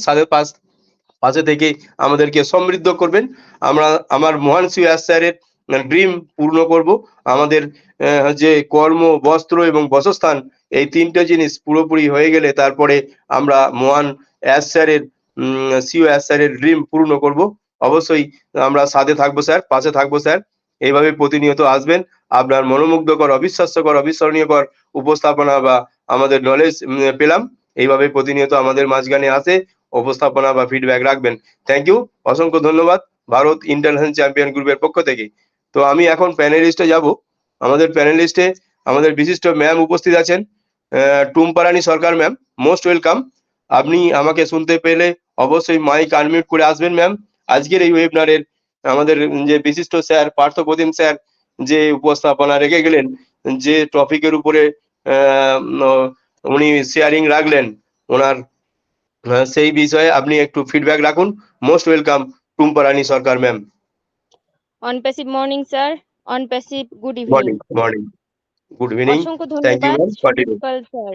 A: পাশে থেকে আমাদেরকে সমৃদ্ধ করবেন। আমার মহান শ্রী স্যারের ড্রিম পূর্ণ করব। আমাদের যে কর্ম, বস্ত্র এবং বাসস্থান, এই ৩টে জিনিস পুরোপুরি হয়ে গেলে তারপরে আমরা মহান এস স্যারের সিও এস স্যারের ড্রিম পূর্ণ করব। অবশ্যই আমরা সাথে থাকবো স্যার, পাশে থাকবো স্যার। এইভাবে প্রতিনিয়ত আসবেন। আপনার মনোমুগ্ধকর, অবিশ্বাস্যকর, অবিস্মরণীয়কর উপস্থাপনা বা আমাদের নলেজ পেলাম। এইভাবে প্রতিনিয়ত আমাদের মাঝখানে আসে উপস্থাপনা বা ফিডব্যাক রাখবেন। থ্যাংক ইউ, অসংখ্য ধন্যবাদ ভারত ইন্টারন্যাশনাল চ্যাম্পিয়ন গ্রুপের পক্ষ থেকে। তো আমি এখন প্যানেলিস্টে যাব। আমাদের প্যানেলিস্টে আমাদের বিশিষ্ট ম্যাম উপস্থিত আছেন। Tumpa Rani Sarkar ma'am, most welcome. আপনি আমাকে শুনতে পেলে অবশ্যই মাইক আনমিউট করে আসবেন ম্যাম। আজকের এই ওয়েবিনারের আমাদের যে বিশিষ্ট স্যার পার্থপ্রতিম স্যার যে উপস্থাপনা রেখে গেলেন, যে টপিকের উপরে উনি শেয়ারিং রাখলেন ওনার, সেই বিষয়ে আপনি একটু ফিডব্যাক রাখুন। Most welcome Tumpa Rani Sarkar ma'am.
D: On passive morning sir, on passive good evening.
A: Morning, morning, good evening.
D: অসংখ্য
A: থ্যাংক ইউ
D: ধন্যবাদ
A: ম্যাম, কন্টিনিউ।
D: সুদীপ পাল স্যার,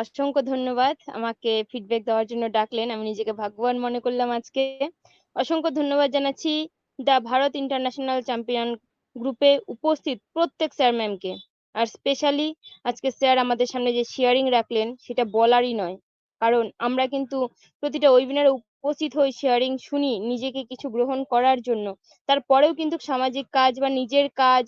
D: অসংখ্য ধন্যবাদ আমাকে ফিডব্যাক দেওয়ার জন্য ডাকলেন। আমি নিজেকে ভাগ্যবান মনে করলাম আজকে। অসংখ্য ধন্যবাদ জানাচ্ছি দ্য ভারত ইন্টারন্যাশনাল চ্যাম্পিয়ন গ্রুপে উপস্থিত প্রত্যেক স্যার ম্যামকে। আর স্পেশালি আজকে স্যার আমাদের সামনে যে শেয়ারিং রাখলেন সেটা বলারই নয়, কারণ আমরা কিন্তু প্রতিটা ওয়েবিনারে উপস্থিত হই, শেয়ারিং শুনি নিজেকে কিছু গ্রহণ করার জন্য। তারপরেও কিন্তু সামাজিক কাজ বা নিজের কাজ,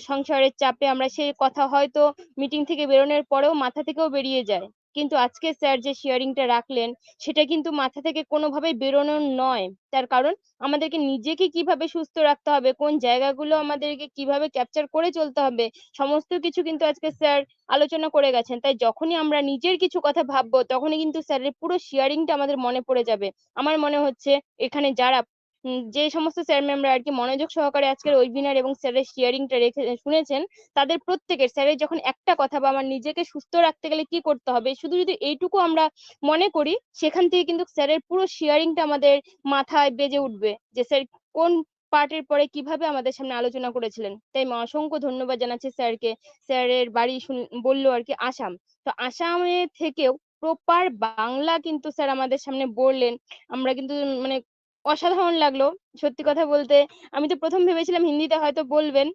D: সংসারের চাপে আমরা সেই কথা হয়তো মিটিং থেকে বেরোনোর পরেও মাথা থেকেও বেরিয়ে যায়। কিন্তু আজকে স্যার যে শেয়ারিংটা রাখলেন সেটা কিন্তু মাথা থেকে কোনোভাবেই বেরোনোর নয়। তার কারণ আমাদেরকে নিজেকে কিভাবে সুস্থ রাখতে হবে, কোন জায়গাগুলো আমাদেরকে কিভাবে ক্যাপচার করে চলতে হবে, সমস্ত কিছু কিন্তু আজকে স্যার আলোচনা করে গেছেন। তাই যখনই আমরা নিজের কিছু কথা ভাববো তখনই কিন্তু স্যারের পুরো শেয়ারিংটা আমাদের মনে পড়ে যাবে। আমার মনে হচ্ছে এখানে যারা যে সমস্ত স্যার ম্যামরা আর কি মনোযোগ সহকারে আজকের ওয়েবিনার এবং স্যারের শেয়ারিংটা রেখে শুনেছেন, তাদের প্রত্যেকের স্যারের যখন একটা কথা বা আমার নিজেকে সুস্থ রাখতে গেলে কি করতে হবে শুধু যদি এইটুকু আমরা মনে করি, সেখান থেকে কিন্তু স্যারের পুরো শেয়ারিংটা আমাদের মাথায় বেজে উঠবে যে স্যার কোন পার্টের পরে কিভাবে আমাদের সামনে আলোচনা করেছিলেন। তাই আমি অসংখ্য ধন্যবাদ জানাচ্ছি স্যারকে। স্যারের বাড়ি বললো আর কি আসাম, তো আসামে থেকেও প্রপার বাংলা কিন্তু স্যার আমাদের সামনে বললেন। আমরা কিন্তু মানে অসাধারণ লাগলো সত্যি কথা বলতে। আমি তো প্রথম ভেবেছিলাম হিন্দিতে হয়তো বলবেন,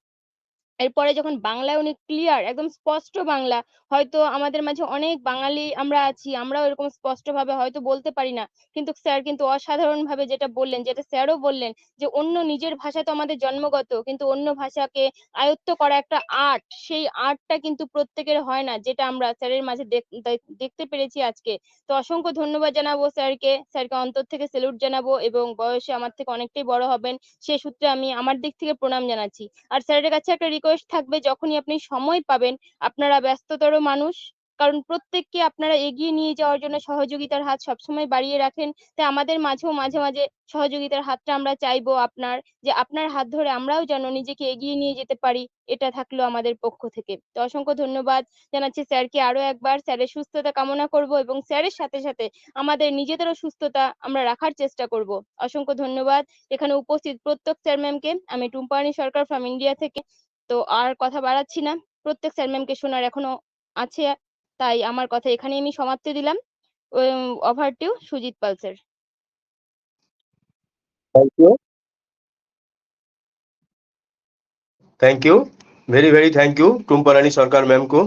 D: এরপরে যখন বাংলায় উনি ক্লিয়ার একদম স্পষ্ট বাংলা, হয়তো আমাদের মাঝে অনেক বাঙালি আমরা আছি, আমরাও এরকম স্পষ্ট ভাবে হয়তো বলতে পারি না, কিন্তু স্যার কিন্তু অসাধারণ ভাবে যেটা বললেন, যেটা স্যারও বললেন যে অন্য নিজের ভাষা তো আমাদের জন্মগত, কিন্তু অন্য ভাষাকে আয়ত্ত করা একটা আর্ট, সেই আর্টটা কিন্তু প্রত্যেকের হয় না, যেটা আমরা স্যারের মাঝে দেখতে পেরেছি আজকে। তো অসংখ্য ধন্যবাদ জানাবো স্যারকে, স্যারকে অন্তর থেকে স্যালুট জানাবো, এবং বয়সে আমার থেকে অনেকটাই বড় হবেন সে সূত্রে আমি আমার দিক থেকে প্রণাম জানাচ্ছি। আর স্যারের কাছে একটা রিকোয়েস্ট থাকবে, যখনই আপনি সময় পাবেন, আপনারা ব্যস্ততর মানুষ, কারণ প্রত্যেককে আপনারা এগিয়ে নিয়ে যাওয়ার জন্য সহযোগিতার হাত সবসময় বাড়িয়ে রাখেন, তাই আমাদের মাঝেও মাঝে মাঝে সহযোগিতার হাতটা আমরা চাইবো আপনার, যে আপনার হাত ধরে আমরাও যেন নিজেকে এগিয়ে নিয়ে যেতে পারি, এটা থাকলো আমাদের পক্ষ থেকে। তো অসংখ্য ধন্যবাদ জানাচ্ছি স্যারকে আরো একবার। স্যারের সুস্থতা কামনা করব এবং স্যারের সাথে সাথে আমাদের নিজেদেরও সুস্থতা আমরা রাখার চেষ্টা করব। অসংখ্য ধন্যবাদ এখানে উপস্থিত প্রত্যেক স্যার ম্যামকে। আমি টুম্পা রানী সরকার ফ্রম ইন্ডিয়া থেকে। তো আর কথা বাড়াচ্ছি না, প্রত্যেক স্যার ম্যামকে শোনার এখনো আছে, তাই আমার কথা এখানেই আমি সমাপ্তি দিলাম। Over to Sujit Pal sir.
A: Thank you, thank you, very thank you Tumpa Rani Sarkar ma'am কো।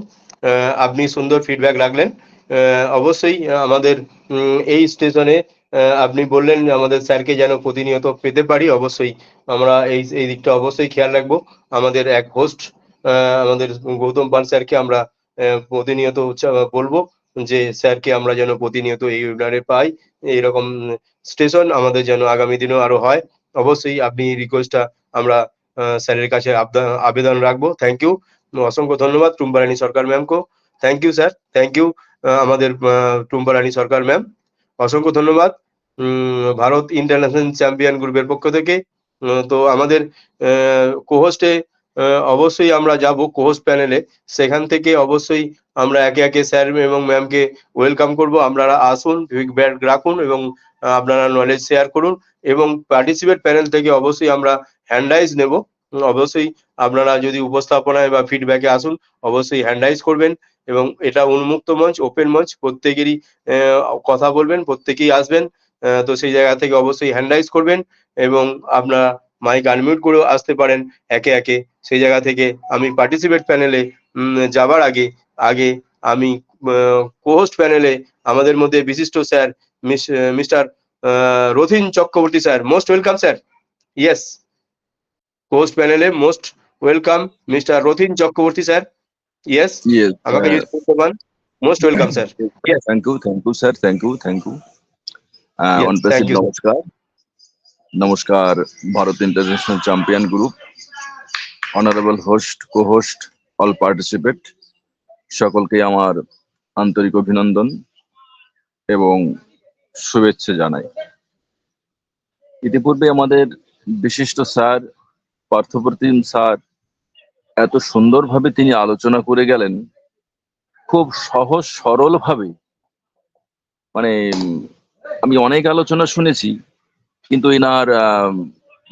A: আপনি সুন্দর ফিডব্যাক রাখলেন। অবশ্যই আমাদের এই স্টেশনে আপনি বললেন আমাদের স্যারকে যেন প্রতিনিয়ত পেতে পারি। অবশ্যই আমরা এই দিকটা অবশ্যই খেয়াল রাখবো। আমাদের এক হোস্ট আমাদের গৌতম পাল স্যারকে আমরা প্রতিনিয়ত বলবো যে স্যারকে আমরা যেন প্রতিনিয়ত এই ওয়েবিনারে পাই। এইরকম স্টেশন আমাদের যেন আগামী দিনেও আরো হয়। অবশ্যই আপনি রিকোয়েস্টটা আমরা স্যারের কাছে আবেদন রাখবো। থ্যাংক ইউ, অসংখ্য ধন্যবাদ টুম্পা রানী সরকার ম্যাম কো। Thank you sir, thank you আমাদের টুম্পা রানী সরকার ম্যাম, অসংখ্য ধন্যবাদ ভারত ইন্টারন্যাশনাল চ্যাম্পিয়ন গ্রুপের পক্ষ থেকে। তো আমাদের কোহোস্টে অবশ্যই আমরা যাব, কোহোস্ট প্যানেলে, সেখান থেকে অবশ্যই আমরা একে একে স্যার এবং ম্যামকে ওয়েলকাম করব। আপনারা আসুন, ফিডব্যাক রাখুন এবং আপনারা নলেজ শেয়ার করুন, এবং পার্টিসিপেট প্যানেল থেকে অবশ্যই আমরা হ্যান্ডরাইজ নেব। অবশ্যই আপনারা যদি উপস্থাপনায় বা ফিডব্যাকে আসুন, অবশ্যই হ্যান্ডরাইজ করবেন, এবং এটা উন্মুক্ত মঞ্চ, ওপেন মঞ্চ, প্রত্যেকেরই কথা বলবেন, প্রত্যেকেই আসবেন। তো সেই জায়গা থেকে অবশ্যই হ্যান্ডরাইজ করবেন এবং আপনারা মাইক আনমিউট করেও আসতে পারেন একে একে। সেই জায়গা থেকে আমি পার্টিসিপেট প্যানেলে যাবার আগে আগে আমি কোহোস্ট প্যানেলে আমাদের মধ্যে বিশিষ্ট sir mister Rathin Chakraborty sir, most welcome sir. Yes, cohost প্যানেলে most welcome mister Rathin Chakraborty sir. Yes,
E: Yes.
A: আমাকে যদি বলতে পারেন, most welcome sir. Yes,
E: Thank you, sir. Thank you.
A: Yes,
E: On
A: thank
E: Pacific,
A: you.
E: Namaskar, Bharat International Champion Group, Honorable host, co-host, all participate, সকলকে আমার আন্তরিক অভিনন্দন এবং শুভেচ্ছা জানাই। ইতিপূর্বে আমাদের বিশিষ্ট স্যার পার্থপ্রতিম স্যার এত সুন্দরভাবে তিনি আলোচনা করে গেলেন, খুব সহজ সরল ভাবে। মানে আমি অনেক আলোচনা শুনেছি, কিন্তু এনার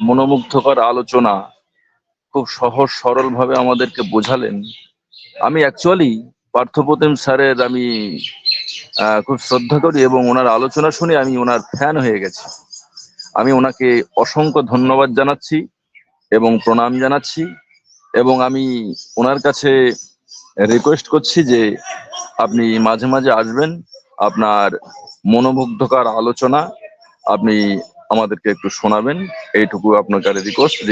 E: মনোমুগ্ধকর আলোচনা খুব সহজ সরল ভাবে আমাদেরকে বোঝালেন। আমি অ্যাকচুয়ালি পার্থপ্রতিম স্যারের আমি খুব শ্রদ্ধা করি এবং ওনার আলোচনা শুনে আমি ওনার ফ্যান হয়ে গেছি। আমি ওনাকে অসংখ্য ধন্যবাদ জানাচ্ছি এবং প্রণাম জানাচ্ছি, এবং আমি ওনার কাছে রিকোয়েস্ট করছি যে আপনি মাঝে মাঝে আসবেন, আপনার মনোমুগ্ধকর আলোচনা আপনি আমাদেরকে একটু শোনাবেন, এইটুকু আপনার কাছে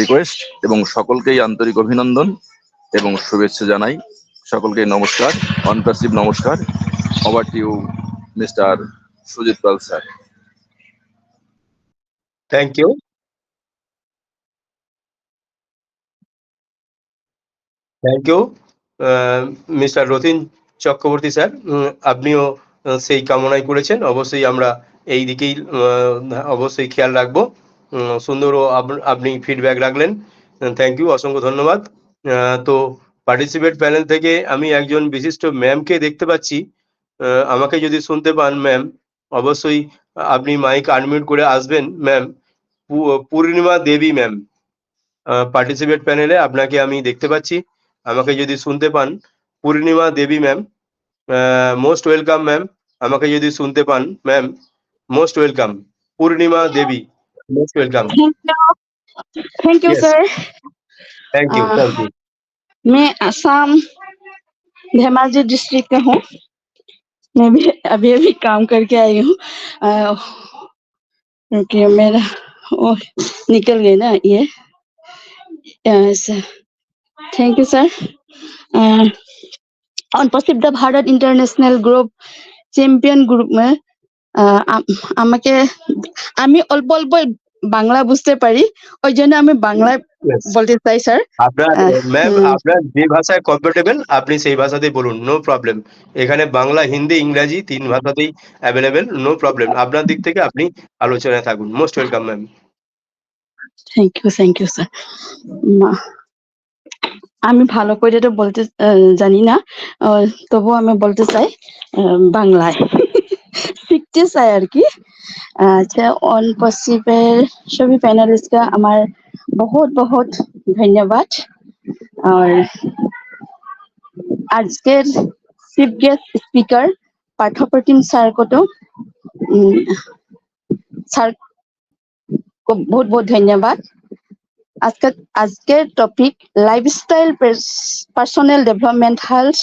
E: রিকোয়েস্ট এবং সকলকেই আন্তরিক অভিনন্দন এবং শুভেচ্ছা জানাই। সকলকে নমস্কার, অনপ্যাসিভ নমস্কার। Over to you mister Sujit Pal sir.
A: Thank you. Thank you mister Ratin Chakraborty sir. আপনিও সেই কামনাই করেছেন, অবশ্যই আমরা এই দিকেই অবশ্যই খেয়াল রাখবো। সুন্দরও আপনি ফিডব্যাক রাখলেন, থ্যাংক ইউ, অসংখ্য ধন্যবাদ। তো পার্টিসিপেট প্যানেল থেকে আমি একজন বিশিষ্ট ম্যামকে দেখতে পাচ্ছি। আমাকে যদি শুনতে পান ম্যাম, অবশ্যই আপনি মাইক আনমিউট করে আসবেন ma'am. Purnima Devi ma'am, participate প্যানেলে আপনাকে আমি দেখতে পাচ্ছি। আমাকে যদি শুনতে পান, Purnima Devi ma'am, most welcome ma'am. আমাকে যদি শুনতে পান ma'am, most welcome. Purnima Devi, most welcome.
F: Thank you
A: Yes.
F: Sir.
A: Thank you, thank you.
F: मैं असम धेमाजी डिस्ट्रिक्ट का हूँ। मैं भी अभी काम करके आई हूँ, क्योंकि मेरा वो निकल गए ना ये। Thank you sir. ऑन प्रसिद्ध Bharat international group champion group আমাকে আমি অল্প অল্প বাংলা বুঝতে পারি, ওই জন্য আমি বাংলায়
A: Yes.
F: বলতে চাই স্যার।
A: আপনার ম্যাম, আপনার যে ভাষায় কমফোর্টেবল আপনি সেই ভাষাতেই বলুন, নো প্রবলেম। এখানে বাংলা, হিন্দি, ইংরাজি 3 ভাষাতেই অ্যাভেলেবেল, নো প্রবলেম। আপনার দিক থেকে আপনি আলোচনায় থাকুন। Most welcome ma'am.
F: Thank you sir. আমি ভালো করে তো বলতে জানি না, তবু আমি বলতে চাই বাংলায় শিখতে চাই আর কি। अच्छा, ऑन पॉसिबल सभी पैनलिस्ट का हमार बहुत बहुत धन्यवाद। और আজকের chief guest speaker Parthapratim sir को तो স্যার को बहुत बहुत धन्यवाद। আজকের topic lifestyle personal development health,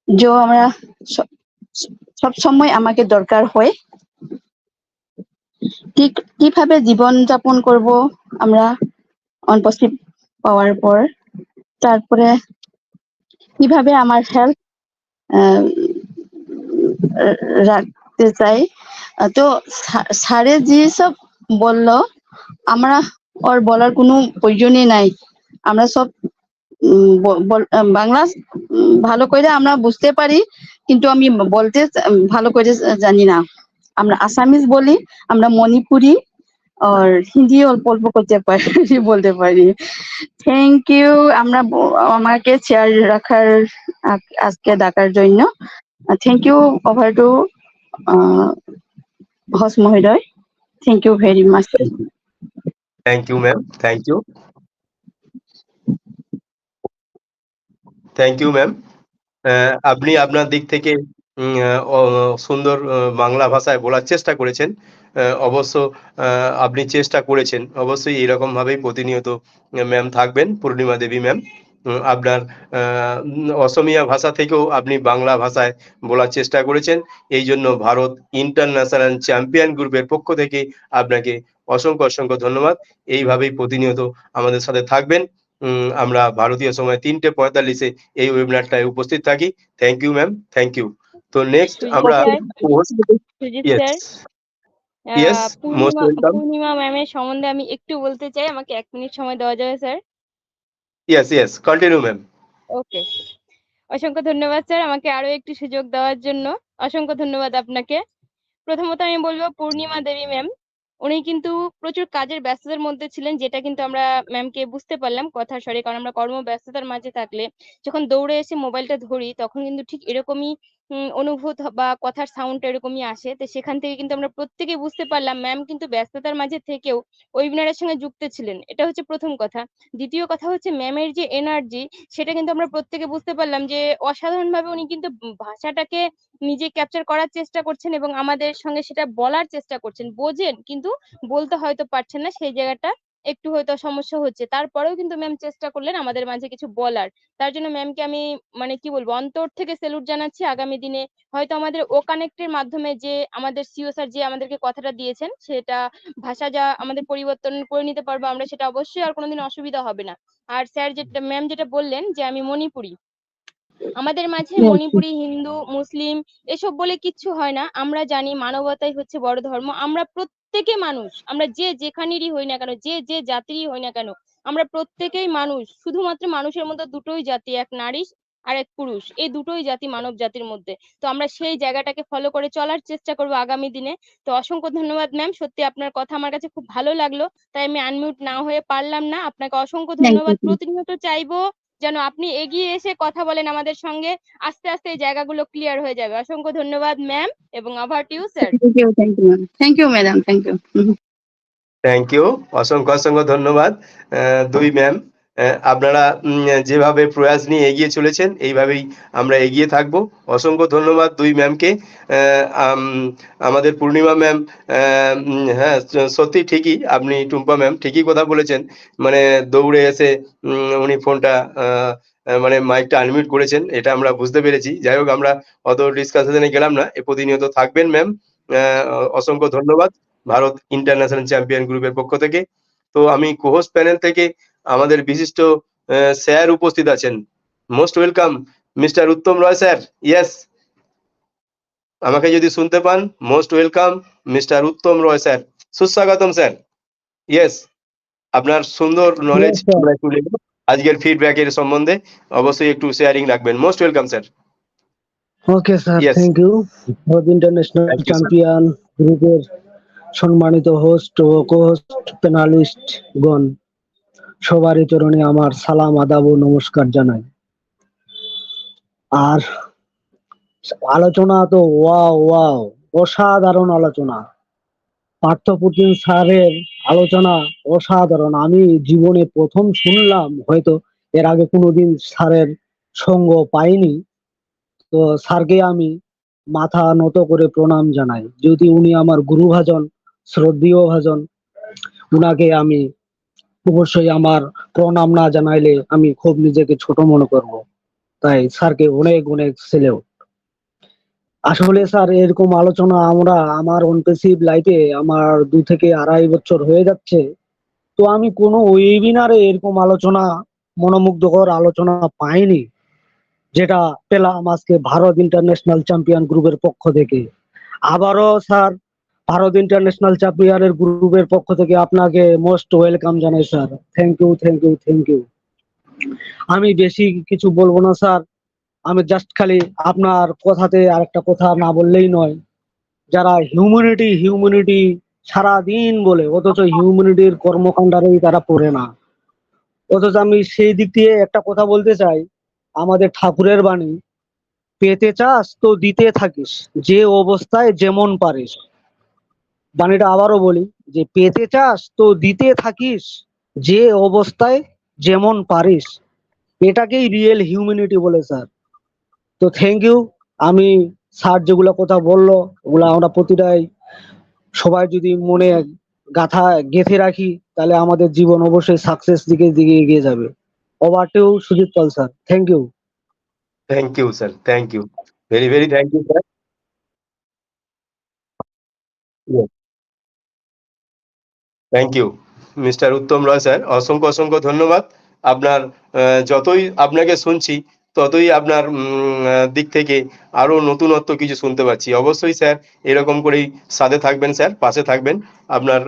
F: जो আমরা সব সময় আমাকে দরকার হয়। কিভাবে জীবন যাপন করব আমরা অনপসিভ পাওয়ার পর, তারপরে কিভাবে আমার হেলথ রাখতে চাই। তো স্যারে যে সব বললো আমরা ওর বলার কোনো প্রয়োজনই নাই। আমরা সব বাংলা ভালো করে আমরা বুঝতে পারি, কিন্তু আমি বলতে ভালো করে জানি না। আমরা আসামিজ বলি, আমরা মণিপুরি আর হিন্দি অল্প অল্প করতে পারি, বলতে পারি। থ্যাংক ইউ আমরা আমাকে চেয়ার রাখার আজকে ডাকার জন্য। Thank you over to host মহোদয়। Thank you very much.
A: Thank you ma'am, thank you. Thank you ma'am. আপনি আপনার দিক থেকে সুন্দর বাংলা ভাষায় বলার চেষ্টা করেছেন। অবশ্য আপনি চেষ্টা করেছেন, অবশ্যই এরকম ভাবেই প্রতিনিয়ত ম্যাম থাকবেন, পূর্ণিমা দেবী ম্যাম। আপনার অসমীয়া ভাষা থেকেও আপনি বাংলা ভাষায় বলার চেষ্টা করেছেন, এই জন্য ভারত ইন্টারন্যাশনাল চ্যাম্পিয়ন গ্রুপের পক্ষ থেকে আপনাকে অসংখ্য অসংখ্য ধন্যবাদ। এইভাবেই প্রতিনিয়ত আমাদের সাথে থাকবেন। আমরা ভারতীয় সময় 3:45-এ এই ওয়েবিনারটায় উপস্থিত থাকি। Thank you ma'am, thank you. তো নেক্সট
D: সুজিত
A: আমরা
D: sir, Sujit
A: yes
D: sir,
A: yes most
D: Purnima
A: welcome.
D: পূর্ণিমা ম্যামের সম্বন্ধে আমি একটু বলতে চাই, আমাকে 1 মিনিট সময় দেওয়া যাবে sir?
A: Yes continue ma'am.
D: Okay, অসংখ্য ধন্যবাদ স্যার আমাকে আরো একটু সুযোগ দেওয়ার জন্য। অসংখ্য ধন্যবাদ আপনাকে। প্রথমত আমি বলবো পূর্ণিমা দেবী ম্যাম, উনি কিন্তু প্রচুর কাজের ব্যস্ততার মধ্যে ছিলেন, যেটা কিন্তু আমরা ম্যামকে বুঝতে পারলাম কথার স্বরে, কারণ আমরা কর্মব্যস্ততার মাঝে থাকলে যখন দৌড়ে এসে মোবাইলটা ধরি তখন কিন্তু ঠিক এরকমই অনুভূত বা কথার সাউন্ডটা এরকমই আসে। তো সেখান থেকে কিন্তু আমরা প্রত্যেকে বুঝতে পারলাম ম্যাম কিন্তু ব্যস্ততার মাঝে থেকেও ওয়েবিনারের সঙ্গে যুক্ত ছিলেন। এটা হচ্ছে প্রথম কথা। দ্বিতীয় কথা হচ্ছে ম্যামের যে এনার্জি, সেটা কিন্তু আমরা প্রত্যেকে বুঝতে পারলাম যে অসাধারণ ভাবে উনি কিন্তু ভাষাটাকে নিজে ক্যাপচার করার চেষ্টা করছেন এবং আমাদের সঙ্গে সেটা বলার চেষ্টা করছেন, বোঝেন কিন্তু বলতে হয়তো পারছেন না, সেই জায়গাটা একটু হয়তো সমস্যা হচ্ছে। তারপরেও কিন্তু ম্যাম চেষ্টা করলেন আমাদের মাঝে কিছু বলার। তার জন্য ম্যামকে আমি মানে কি বলবো, অন্তর থেকে স্যালুট জানাচ্ছি। আগামী দিনে হয়তো আমাদের ও কানেক্টের মাধ্যমে যে আমাদের সিও স্যার যে আমাদেরকে কথাটা দিয়েছেন, সেটা ভাষা যা আমাদের পরিবর্তন করে নিতে পারবো আমরা, সেটা অবশ্যই আর কোনোদিন অসুবিধা হবে না। আর স্যার যেটা ম্যাম যেটা বললেন যে আমি মণিপুরি, আমাদের মাঝে মণিপুরি, হিন্দু, মুসলিম এসব বলে কিচ্ছু হয় না। আমরা জানি মানবতাই হচ্ছে বড় ধর্ম। আমরা প্রত্যেকে মানুষ, আমরা যে যেখানেরই হই না কেন, যে যে জাতিরই হই না কেন, আমরা প্রত্যেকেই মানুষ। শুধুমাত্র মানুষের মধ্যে দুটোই জাতি, এক নারী আর এক পুরুষ, এই দুটোই জাতি মানব জাতির মধ্যে। তো আমরা সেই জায়গাটাকে ফলো করে চলার চেষ্টা করবো আগামী দিনে। তো অসংখ্য ধন্যবাদ ম্যাম, সত্যি আপনার কথা আমার কাছে খুব ভালো লাগলো, তাই আমি আনমিউট না হয়ে পারলাম না। আপনাকে অসংখ্য
F: থ্যাংক
D: ধন্যবাদ।
F: ইউ,
D: প্রতিনিয়ত চাইবো যেন আপনি এগিয়ে এসে কথা বলেন আমাদের সঙ্গে, আস্তে আস্তে এই জায়গাগুলো ক্লিয়ার হয়ে যাবে। অসংখ্য ধন্যবাদ ম্যাম, এবং over to you sir.
F: Thank you ma'am, thank you madam, thank you.
A: Thank you, অসংখ্য অসংখ্য ধন্যবাদ দুই ম্যাম। আপনারা যেভাবে প্রয়াস নিয়ে এগিয়ে চলেছেন এইভাবেই আমরা এগিয়ে থাকবো। অসংখ্য ধন্যবাদ দুই ম্যামকে। আমাদের পূর্ণিমা ম্যাম, হ্যাঁ সত্যি ঠিকই, আপনি টুম্পা ম্যাম ঠিকই কথা বলেছেন। মানে দৌড়ে এসে উনি ফোনটা মানে মাইকটা আনমিউট করেছেন, এটা আমরা বুঝতে পেরেছি। যাই হোক, আমরা অত ডিসকাশনে গেলাম না, এ প্রতিনিয়ত থাকবেন ম্যাম। অসংখ্য ধন্যবাদ ভারত ইন্টারন্যাশনাল চ্যাম্পিয়ন গ্রুপের পক্ষ থেকে। তো আমি কোহোস্ট প্যানেল থেকে আমাদের বিশিষ্ট স্যার উপস্থিত আছেন। Most welcome mister Uttam Roy sir. Yes, আমাকে যদি শুনতে পান, most welcome mister Uttam Roy sir, সুস্বাগতম স্যার। ইয়েস, আপনার সুন্দর নলেজ আমরা একটু নেব আজকের ফিডব্যাকের সম্বন্ধে, অবশ্যই একটু শেয়ারিং রাখবেন। Most welcome sir.
G: Okay sir,
A: yes,
G: thank you. Bharat international
A: thank you sir.
G: Champion গ্রুপের সম্মানিত হোস্ট ও কো-হোস্ট প্যানালিস্ট গণ, সবারই চরণে আমার সালাম, আদাব ও নমস্কার জানাই। আর আলোচনা তো ওয়াও ওয়াও, অসাধারণ আলোচনা। পার্থপ্রতিম স্যারের আলোচনা অসাধারণ। আমি জীবনে প্রথম শুনলাম, হয়তো এর আগে কোনোদিন স্যারের সঙ্গ পাইনি। তো স্যারকে আমি মাথা নত করে প্রণাম জানাই। যদি উনি আমার গুরু ভাজন, শ্রদ্ধেয় ভাজন, উনাকে আমি অবশ্যই আমার প্রণাম না জানাইলে আমি খুব নিজেকে ছোট মনে করব। তাই স্যারকে অনেক অনেক স্যালুট। আসলে স্যার এরকম আলোচনা আমরা আমার অনপেসিভ লাইফে আমার 2 থেকে 2.5 বছর হয়ে যাচ্ছে। তো আমি কোনো ওয়েবিনারে এরকম আলোচনা, মনোমুগ্ধকর আলোচনা পাইনি, যেটা পেলাম আজকে ভারত ইন্টারন্যাশনাল চ্যাম্পিয়ন গ্রুপের পক্ষ থেকে। আবারও স্যার, ভারত ইন্টারন্যাশনাল চ্যাম্পিয়নের গ্রুপের পক্ষ থেকে আপনাকে মোস্ট ওয়েলকাম জানাই sir. Thank you, thank you, thank you. আমি বেশি কিছু বলবো না স্যার, আমি জাস্ট খালি আপনার কথাতে আরেকটা কথা না বললেই নয়। যারা হিউম্যানিটি হিউম্যানিটি সারাদিন বলে, অথচ হিউম্যানিটির কর্মকাণ্ডারেই তারা পড়ে না। অথচ আমি সেই দিক দিয়ে একটা কথা বলতে চাই, আমাদের ঠাকুরের বাণী, পেতে চাস তো দিতে থাকিস, যে অবস্থায় যেমন পারিস। বাণীটা আবারও বলি, যে পেতে চাস তো দিতে থাকিস, যে অবস্থায় যেমন পারিস। এটাকেই রিয়েল হিউম্যানিটি বলে স্যার। তো থ্যাংক ইউ। আমি স্যার যেগুলো কথা বললো ওগুলো আমরা প্রতিটাই সবাই যদি মনে গাথা গেঁথে রাখি তাহলে আমাদের জীবন অবশ্যই সাকসেস দিকে এগিয়ে যাবে। Over to Sujit Pal sir, thank you.
A: Thank you sir, thank you, very very thank you sir. Thank you mister Uttam Roy sir, অসংখ্য অসংখ্য ধন্যবাদ। আপনার যতই আপনাকে শুনছি ততই আপনার দিক থেকে আরো নতুনত্ব কিছু শুনতে পাচ্ছি। অবশ্যই স্যার এরকম করেই সাথে থাকবেন স্যার, পাশে থাকবেন। আপনার